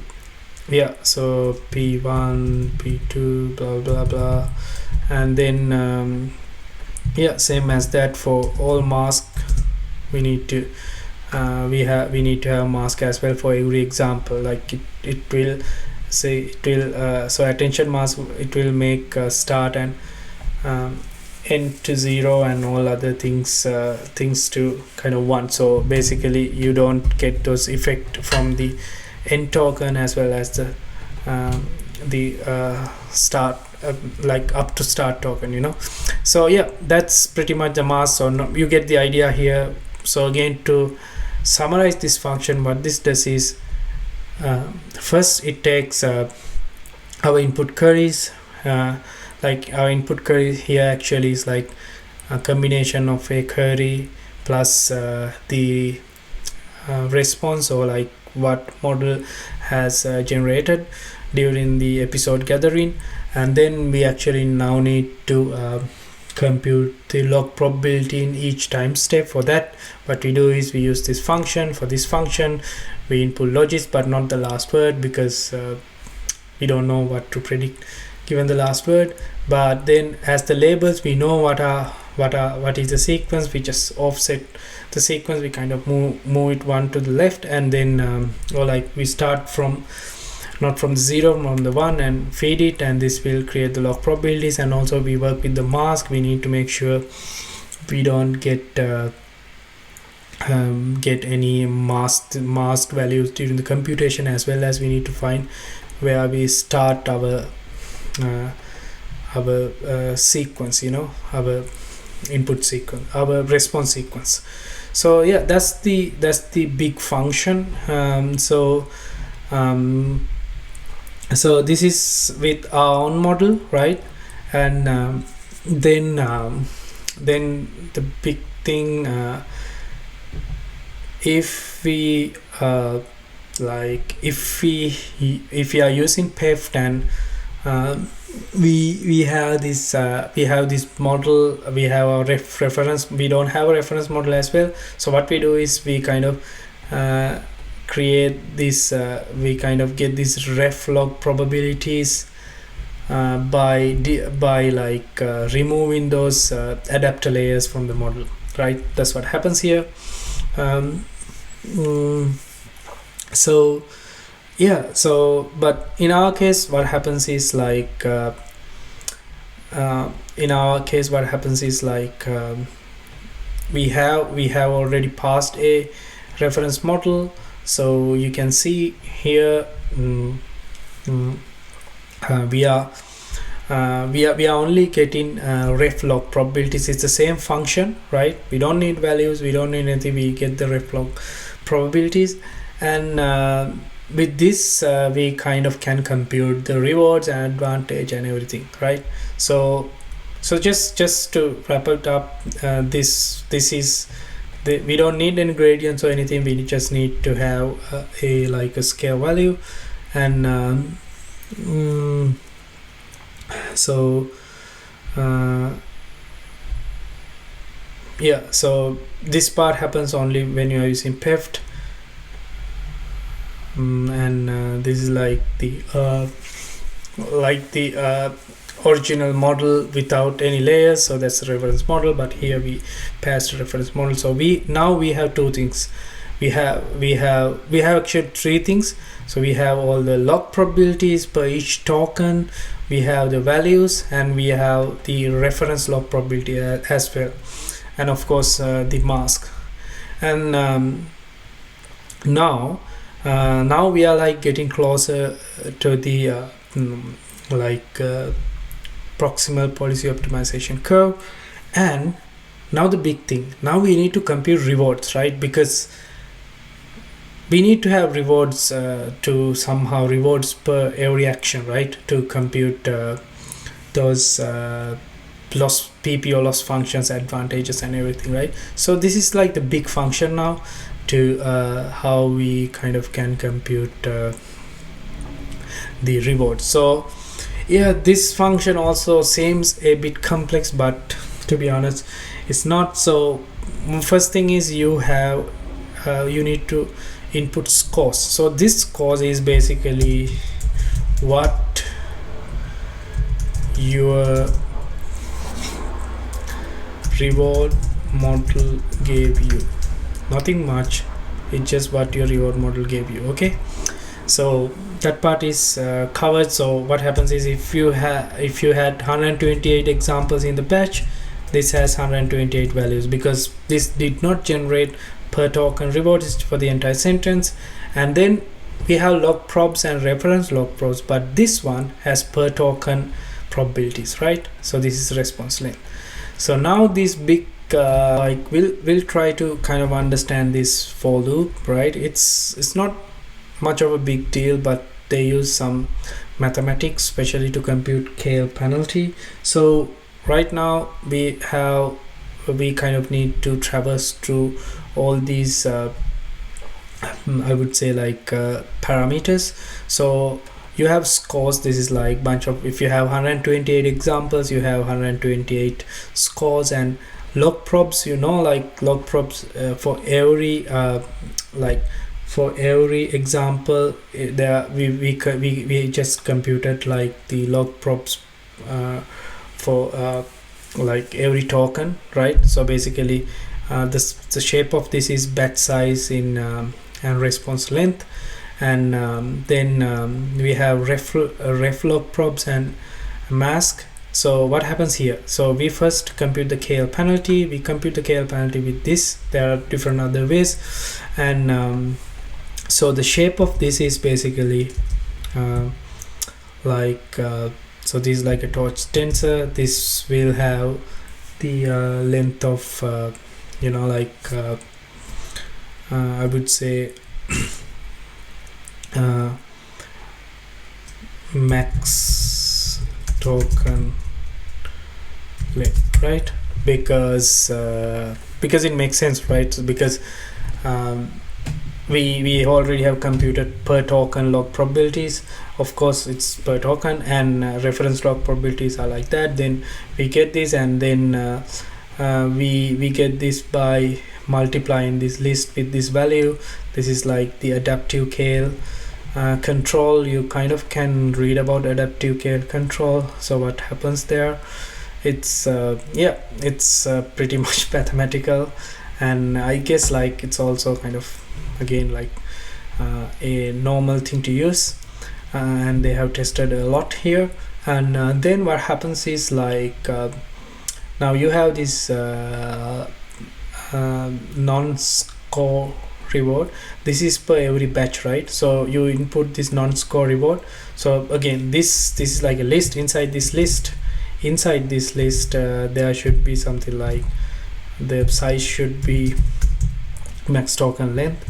yeah, so p1, p2, blah blah blah, and then yeah, same as that for all mask. We need to we need to have mask as well for every example. Like it will say, it will so attention mask, it will make start and end to 0 and all other things to kind of 1. So basically you don't get those effect from the end token as well as the start like up to start token, you know. So yeah, that's pretty much the mask. So no, you get the idea here. So again, to summarize this function, what this does is first it takes our input queries. Like our input query here actually is like a combination of a query plus the response, or like what model has generated during the episode gathering. And then we actually now need to compute the log probability in each time step. For that, what we do is we use this function. For this function we input logits but not the last word, because we don't know what to predict given the last word. But then as the labels, we know what is the sequence. We just offset the sequence, we kind of move it one to the left, and then or like we start from not from the 0, from the 1, and feed it, and this will create the log probabilities. And also we work with the mask. We need to make sure we don't get any masked values during the computation, as well as we need to find where we start our sequence, you know, our input sequence, our response sequence. So yeah, that's the big function. So this is with our own model, right? And then the big thing, if we like if we are using PEFT, and we have this model, we have a reference, we don't have a reference model as well. So what we do is we kind of create this, we kind of get these ref log probabilities by like removing those adapter layers from the model, right? That's what happens here. So yeah, so but in our case what happens is like we have already passed a reference model. So you can see here we are only getting ref log probabilities. It's the same function, right? We don't need values, we don't need anything, we get the ref log probabilities. And with this we kind of can compute the rewards and advantage and everything, right? So just to wrap it up, this is we don't need any gradients or anything, we just need to have a scale value. And so yeah, so this part happens only when you are using PEFT. And this is like the original model without any layers. So that's the reference model, but here we passed the reference model. So we have two things. We have actually three things. So we have all the log probabilities per each token, we have the values, and we have the reference log probability as well, and of course the mask. And now we are like getting closer to the proximal policy optimization curve. And now the big thing, now we need to compute rewards, right? Because we need to have rewards to somehow rewards per every action, right? To compute those PPO loss functions, advantages and everything, right? So this is like the big function now to how we kind of can compute the rewards. So yeah, this function also seems a bit complex, but to be honest it's not. So first thing is you need to input scores. So this scores is basically what your reward model gave you, nothing much, it's just what your reward model gave you. Okay, so that part is covered. So what happens is if you had 128 examples in the batch, this has 128 values, because this did not generate per token rewards for the entire sentence. And then we have log probs and reference log probs, but this one has per token probabilities, right? So this is response length. So now this big we'll try to kind of understand this for loop, right? It's not much of a big deal, but they use some mathematics especially to compute KL penalty. So right now we kind of need to traverse through all these I would say like parameters. So you have scores, this is like bunch of, if you have 128 examples, you have 128 scores. And log probs, like log probs for every for every example there we just computed like the log probs for like every token, right? So basically the shape of this is batch size in and response length. And then we have ref log probs and mask. So what happens here? So we first compute the KL penalty. We compute the KL penalty with this. There are different other ways. And so the shape of this is basically so this is like a torch tensor. This will have the length of I would say max token length, right? Because it makes sense, right? Because we already have computed per token log probabilities. Of course it's per token, and reference log probabilities are like that. Then we get this, and then we get this by multiplying this list with this value. This is like the adaptive KL control. You kind of can read about adaptive KL control. So what happens there, it's it's pretty much mathematical, and I guess like it's also kind of again like a normal thing to use, and they have tested a lot here. And then what happens is like now you have this non-score reward. This is per every batch, right? So you input this non-score reward. So again, this is like a list. Inside this list there should be something like the size should be max token length.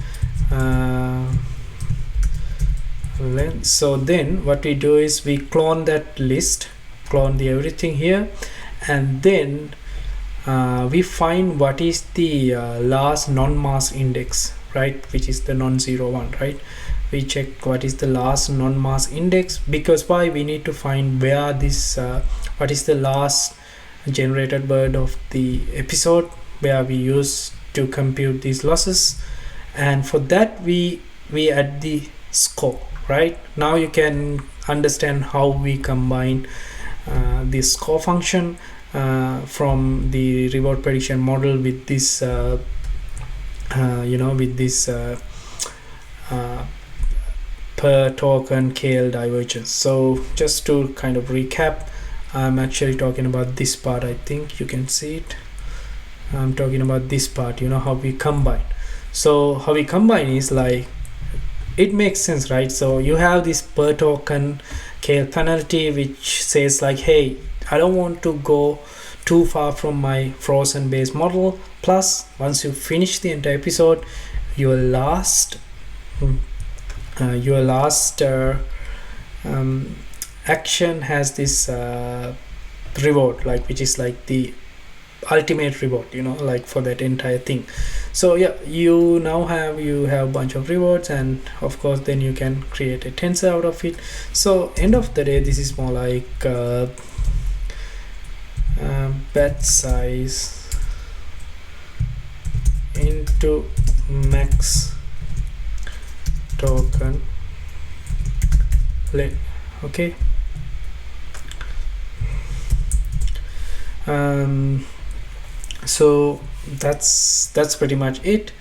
So then what we do is we clone that list, clone the everything here, and then we find what is the last non-mask index, right, which is the non-zero one, right? We check what is the last non-mask index, because why? We need to find where this what is the last generated word of the episode where we use to compute these losses, and for that we add the score. Right now you can understand how we combine this score function from the reward prediction model with this with this per token KL divergence. So just to kind of recap, I'm actually talking about this part. I think you can see it. I'm talking about this part, how we combine. So how we combine is like, it makes sense, right? So you have this per token KL penalty, which says like, hey, I don't want to go too far from my frozen base model. Plus, once you finish the entire episode, your last action has this reward, like, which is like the ultimate reward, like for that entire thing. So yeah, you have a bunch of rewards, and of course then you can create a tensor out of it. So end of the day, this is more like batch size into max token length. Okay. So that's pretty much it,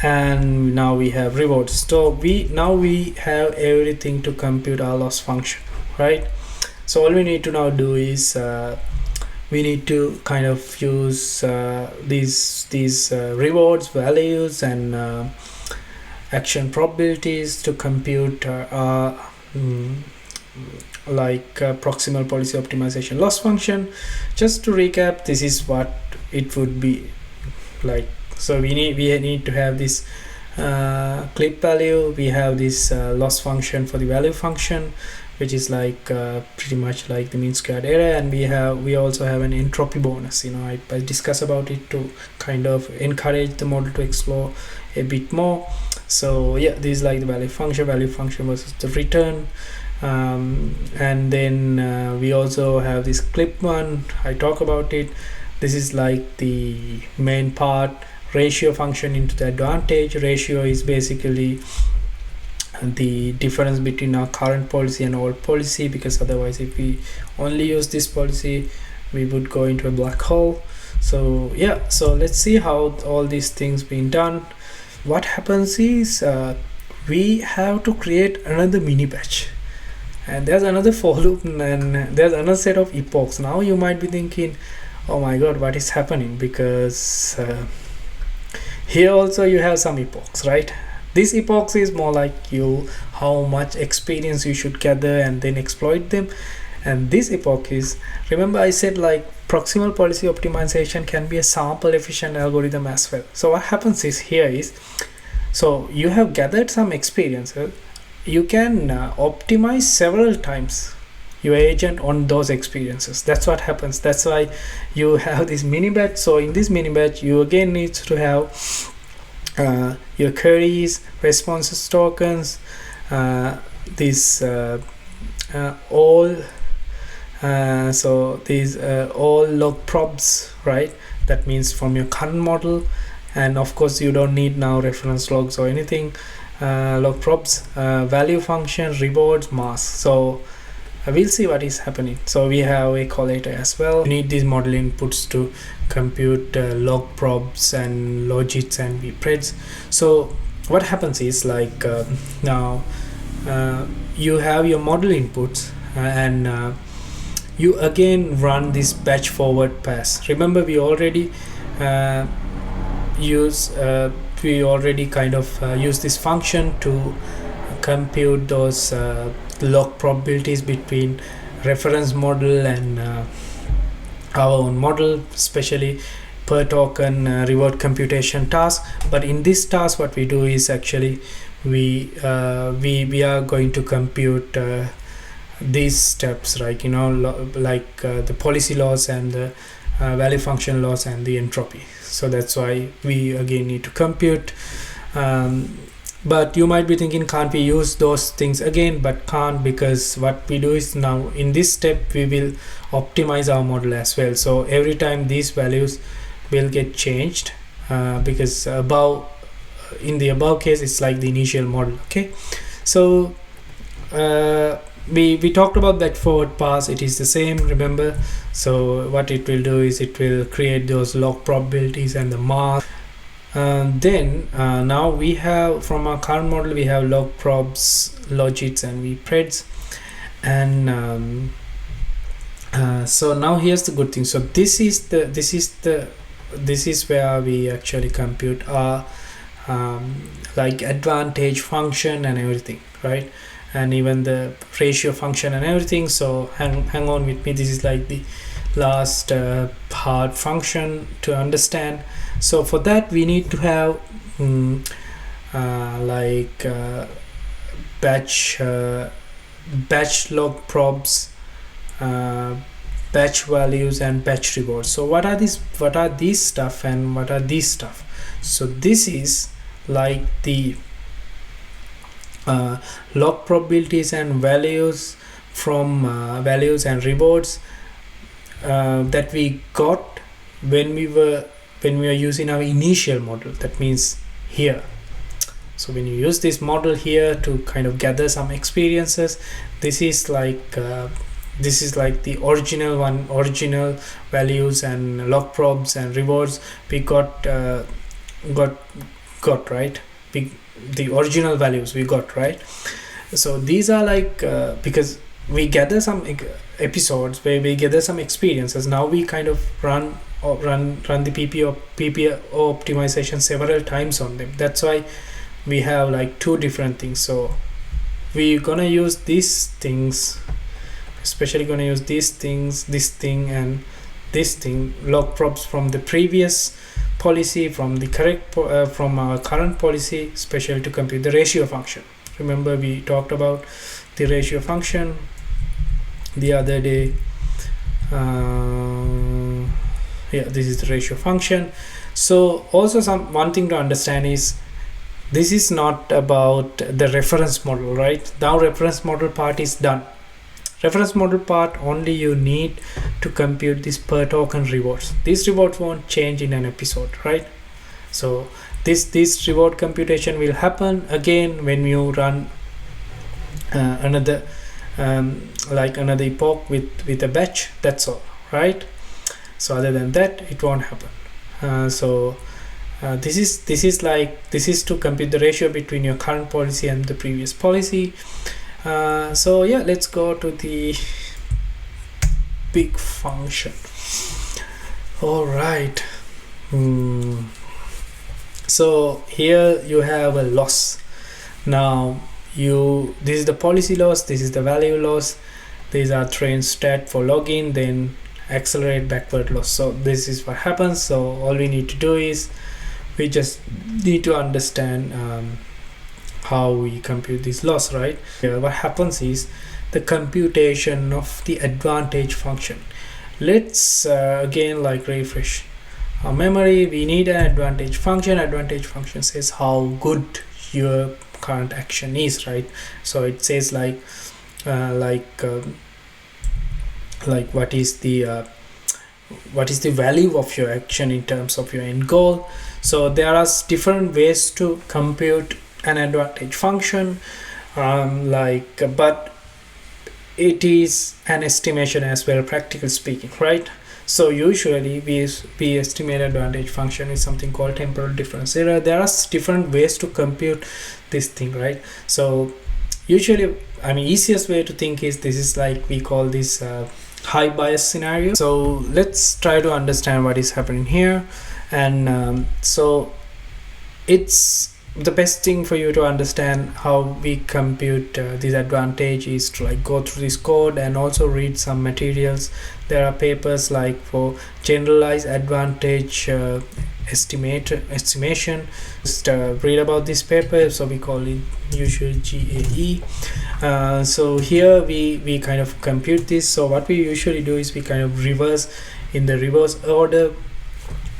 and now we have rewards. So we have everything to compute our loss function, right? So all we need to now do is we need to kind of use these rewards values and action probabilities to compute proximal policy optimization loss function. Just to recap, this is what it would be like. So we need to have this clip value, we have this loss function for the value function, which is like pretty much like the mean squared error, and we also have an entropy bonus. I discuss about it to kind of encourage the model to explore a bit more. So yeah, this is like the value function versus the return. And then we also have this clip one. I talk about it. This is like the main part. Ratio function into the advantage. Ratio is basically the difference between our current policy and old policy, because otherwise if we only use this policy we would go into a black hole. So yeah, so let's see how all these things being done. What happens is we have to create another mini batch, and there's another for loop, and there's another set of epochs. Now you might be thinking, oh my god, what is happening? Because here also you have some epochs, right? This epochs is more like how much experience you should gather and then exploit them. And this epoch is, remember I said like proximal policy optimization can be a sample efficient algorithm as well. So what happens is here is, so you have gathered some experiences, you can optimize several times your agent on those experiences. That's what happens. That's why you have this mini batch. So in this mini batch you again need to have your queries, responses tokens, these all so these all log probs, right? That means from your current model, and of course you don't need now reference logs or anything. Log probs, value function, rewards, mask. So we'll see what is happening. So we have a collator as well. You need these model inputs to compute log probs and logits and vpreds. So what happens is like now you have your model inputs and you again run this batch forward pass. Remember we already use this function to compute those log probabilities between reference model and our own model, especially per token reward computation task. But in this task what we do is actually we are going to compute these steps, right? You know, like the policy loss and the value function loss and the entropy. So that's why we again need to compute. But you might be thinking, can't we use those things again? But can't, because what we do is now in this step we will optimize our model as well. So every time these values will get changed because in the above case it's like the initial model. Okay, so we talked about that forward pass. It is the same, remember. So what it will do is it will create those log probabilities and the mask. Then now we have, from our current model, we have log probs, logits and vpreds, and so now here's the good thing. So this is where we actually compute our like advantage function and everything, right? And even the ratio function and everything. So hang on with me. This is like the last hard function to understand. So for that we need to have batch log probs, batch values and batch rewards. So what are these stuff and what are these stuff? So this is like the log probabilities and values from values and rewards that we got when we were using our initial model. That means here. So when you use this model here to kind of gather some experiences, this is like the original values and log probs and rewards we got right. The original values we got, right? So these are like because we gather some episodes where we gather some experiences. Now we kind of run the PPO optimization several times on them. That's why we have like two different things. So we're gonna use these things, especially gonna use these things, this thing and this thing, log probs from the previous policy, from the from our current policy, especially to compute the ratio function. Remember we talked about the ratio function the other day. Yeah, this is the ratio function. So also one thing to understand is this is not about the reference model, right? Now reference model part is done. Reference model part only you need to compute this per token rewards. These rewards won't change in an episode, right? So this reward computation will happen again when you run another epoch with a batch. That's all, right? So other than that it won't happen. This is to compute the ratio between your current policy and the previous policy. So yeah, let's go to the big function. All right. So here you have a loss. Now this is the policy loss, this is the value loss, these are train stat for login, then accelerate backward loss. So this is what happens. So all we need to do is we just need to understand how we compute this loss, right? What happens is the computation of the advantage function. Let's again like refresh memory, we need an advantage function. Advantage function says how good your current action is, right? So it says like what is the value of your action in terms of your end goal. So there are different ways to compute an advantage function, but it is an estimation as well, practically speaking, right? So usually we estimate advantage function is something called temporal difference. There are different ways to compute this thing, right? So usually, I mean, easiest way to think is this is like, we call this high bias scenario. So let's try to understand what is happening here. And so it's the best thing for you to understand how we compute this advantage is to like go through this code and also read some materials. There are papers like for generalized advantage estimation. Just read about this paper. So we call it usually GAE. So here we kind of compute this. So what we usually do is we kind of reverse in the reverse order,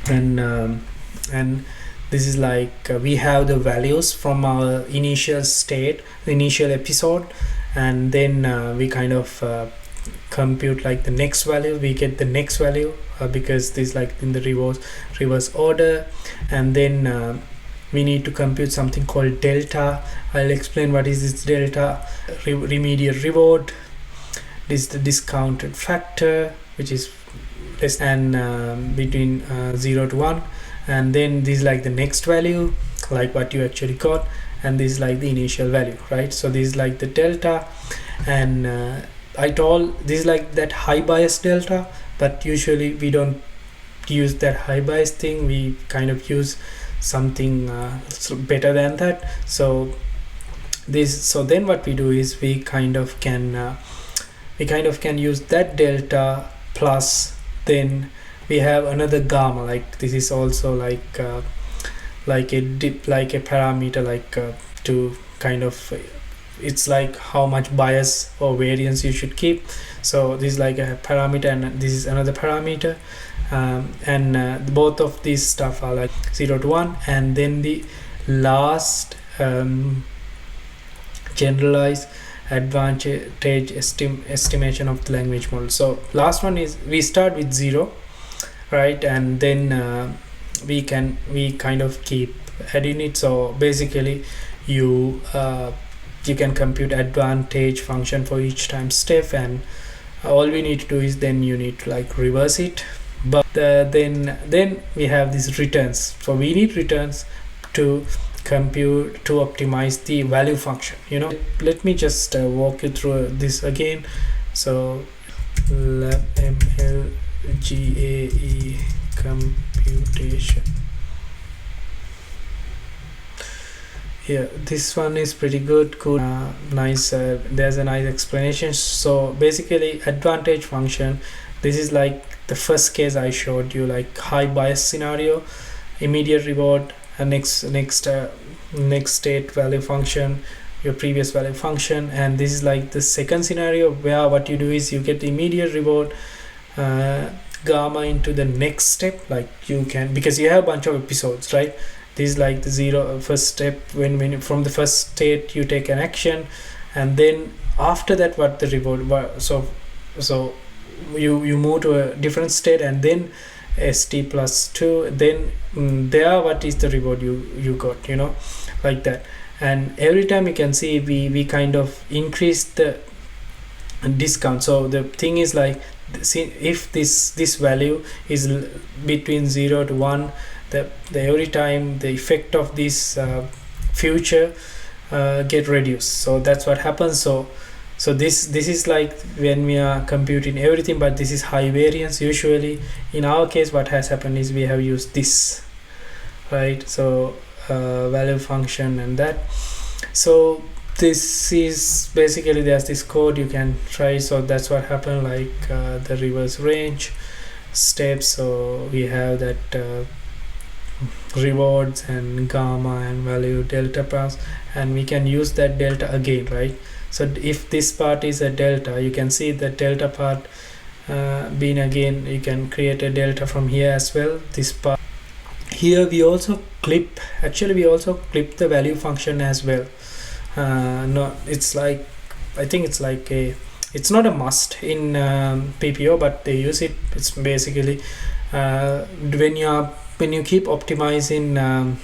and this is like we have the values from our initial state, the initial episode, and then we kind of compute like the next value. We get the next value because this is like in the reverse order, and then we need to compute something called delta. I'll explain what is this delta. Remedial reward. This is the discounted factor, which is less than between 0 to 1. And then this is like the next value, like what you actually got, and this is like the initial value, right? So this is like the delta, and I told this is like that high bias delta, but usually we don't use that high bias thing. We kind of use something better than that. So then what we do is we kind of can use that delta plus, then we have another gamma, like this is also like a parameter, like to kind of, it's like how much bias or variance you should keep. So this is like a parameter, and this is another parameter, and both of these stuff are like 0 to 1, and then the last generalized advantage estimation of the language model. So last one is we start with 0, right, and then we kind of keep adding it. So basically you can compute advantage function for each time step, and all we need to do is then you need to like reverse it. But then we have these returns. So we need returns to compute, to optimize the value function, you know. Let me just walk you through this again. So labml GAE computation. Yeah, this one is pretty good. Nice. There's a nice explanation. So basically advantage function, this is like the first case I showed you, like high bias scenario, immediate reward, next state value function, your previous value function. And this is like the second scenario where what you do is you get the immediate reward, gamma into the next step, like you can, because you have a bunch of episodes, right? This is like the first step, when from the first state you take an action, and then after that what the reward. So you move to a different state, and then st plus 2, then there what is the reward you got, you know, like that. And every time you can see we kind of increase the discount. So the thing is like, if this value is between 0 to 1, the every time the effect of this future get reduced. So that's what happens. So this is like when we are computing everything, but this is high variance. Usually in our case what has happened is we have used this, right? So value function and that. So this is basically, there's this code you can try. So that's what happened, like the reverse range steps. So we have that rewards and gamma and value delta pass, and we can use that delta again, right? So if this part is a delta, you can see the delta part being again, you can create a delta from here as well. This part here we also clip, actually we also clip the value function as well. No, it's like, I think it's like a, it's not a must in PPO, but they use it. It's basically when you keep optimizing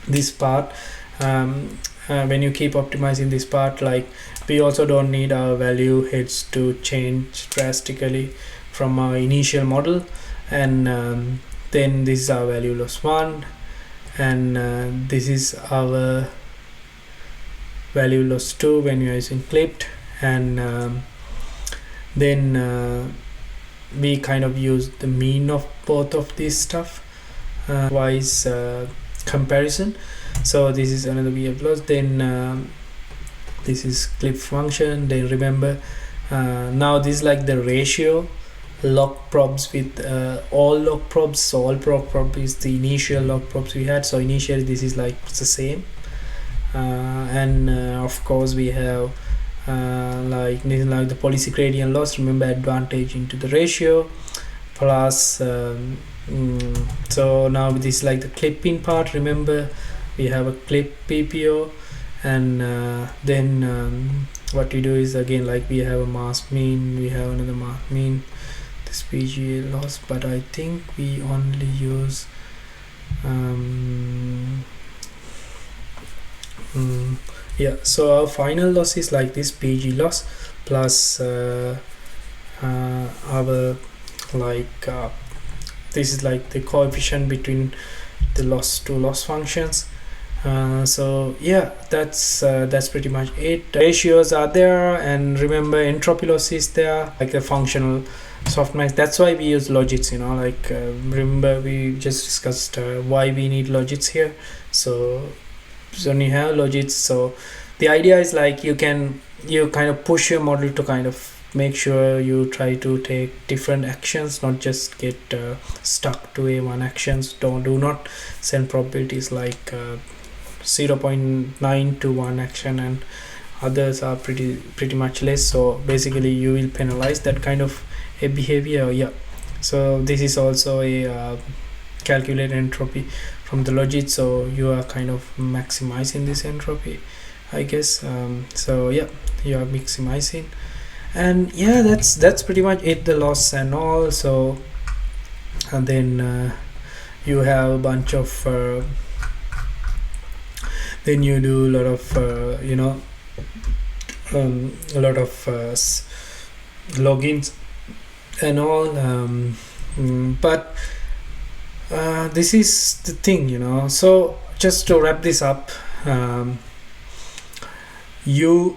this part, when you keep optimizing this part, like we also don't need our value heads to change drastically from our initial model. And then this is our value loss 1, and this is our value loss 2 when you are using clipped. And then we kind of use the mean of both of these stuff, wise comparison. So this is another VF loss. Then this is clip function. Then remember, now this is like the ratio log probs with all log probs. So all prob is the initial log probs we had. So initially this is like the same, and of course we have like the policy gradient loss. Remember, advantage into the ratio plus so now this is like the clipping part. Remember, we have a clip PPO, and then what we do is again, like we have a mask mean, we have another mask mean, this PGA loss, but I think we only use yeah, so our final loss is like this PG loss plus our like this is like the coefficient between the loss two loss functions. So yeah, that's pretty much it. Ratios are there, and remember entropy loss is there, like a functional softmax. That's why we use logits, you know, like remember we just discussed why we need logits here. So when you have logits, so the idea is like you kind of push your model to kind of make sure you try to take different actions, not just get stuck to a one actions. Do not send probabilities like 0.9 to one action, and others are pretty much less. So basically you will penalize that kind of a behavior. Yeah, so this is also a calculate entropy from the logit, so you are kind of maximizing this entropy, I guess. So yeah, you are maximizing, and yeah, that's pretty much it, the loss and all. So and then you have a bunch of then you do a lot of you know a lot of logins and all, but this is the thing, you know. So just to wrap this up, you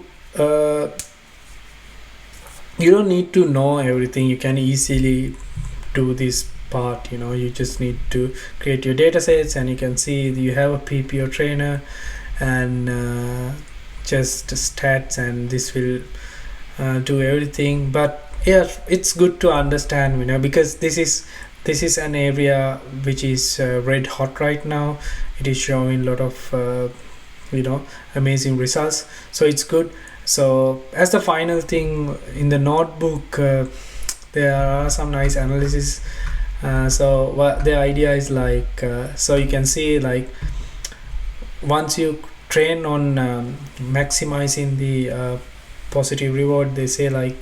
don't need to know everything. You can easily do this part, you know. You just need to create your data sets, and you can see you have a PPOTrainer and just stats, and this will do everything. But yeah, it's good to understand, you know, because this is an area which is red hot right now. It is showing a lot of you know, amazing results, so it's good. So as the final thing in the notebook, there are some nice analysis. So what the idea is like, so you can see, like once you train on maximizing the positive reward, they say like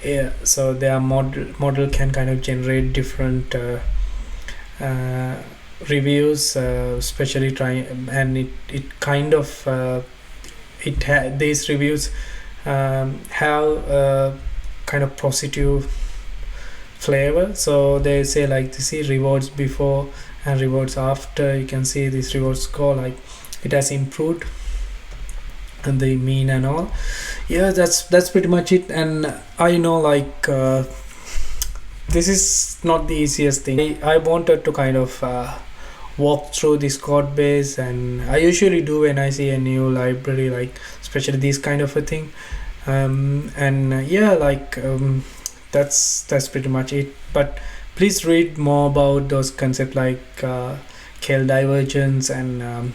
yeah, so their model can kind of generate different reviews, especially and it kind of these reviews have kind of positive flavor. So they say like to see rewards before and rewards after. You can see this reward score, like it has improved, and the mean and all. Yeah, that's pretty much it. And I know, like this is not the easiest thing. I wanted to kind of walk through this code base, and I usually do when I see a new library, like especially this kind of a thing. And yeah, like that's pretty much it. But please read more about those concepts like KL divergence and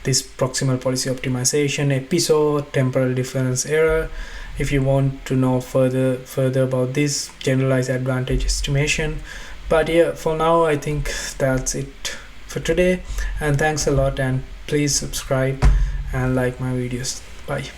this proximal policy optimization episode, temporal difference error, if you want to know further about this generalized advantage estimation. But yeah, for now I think that's it for today, and thanks a lot, and please subscribe and like my videos. Bye.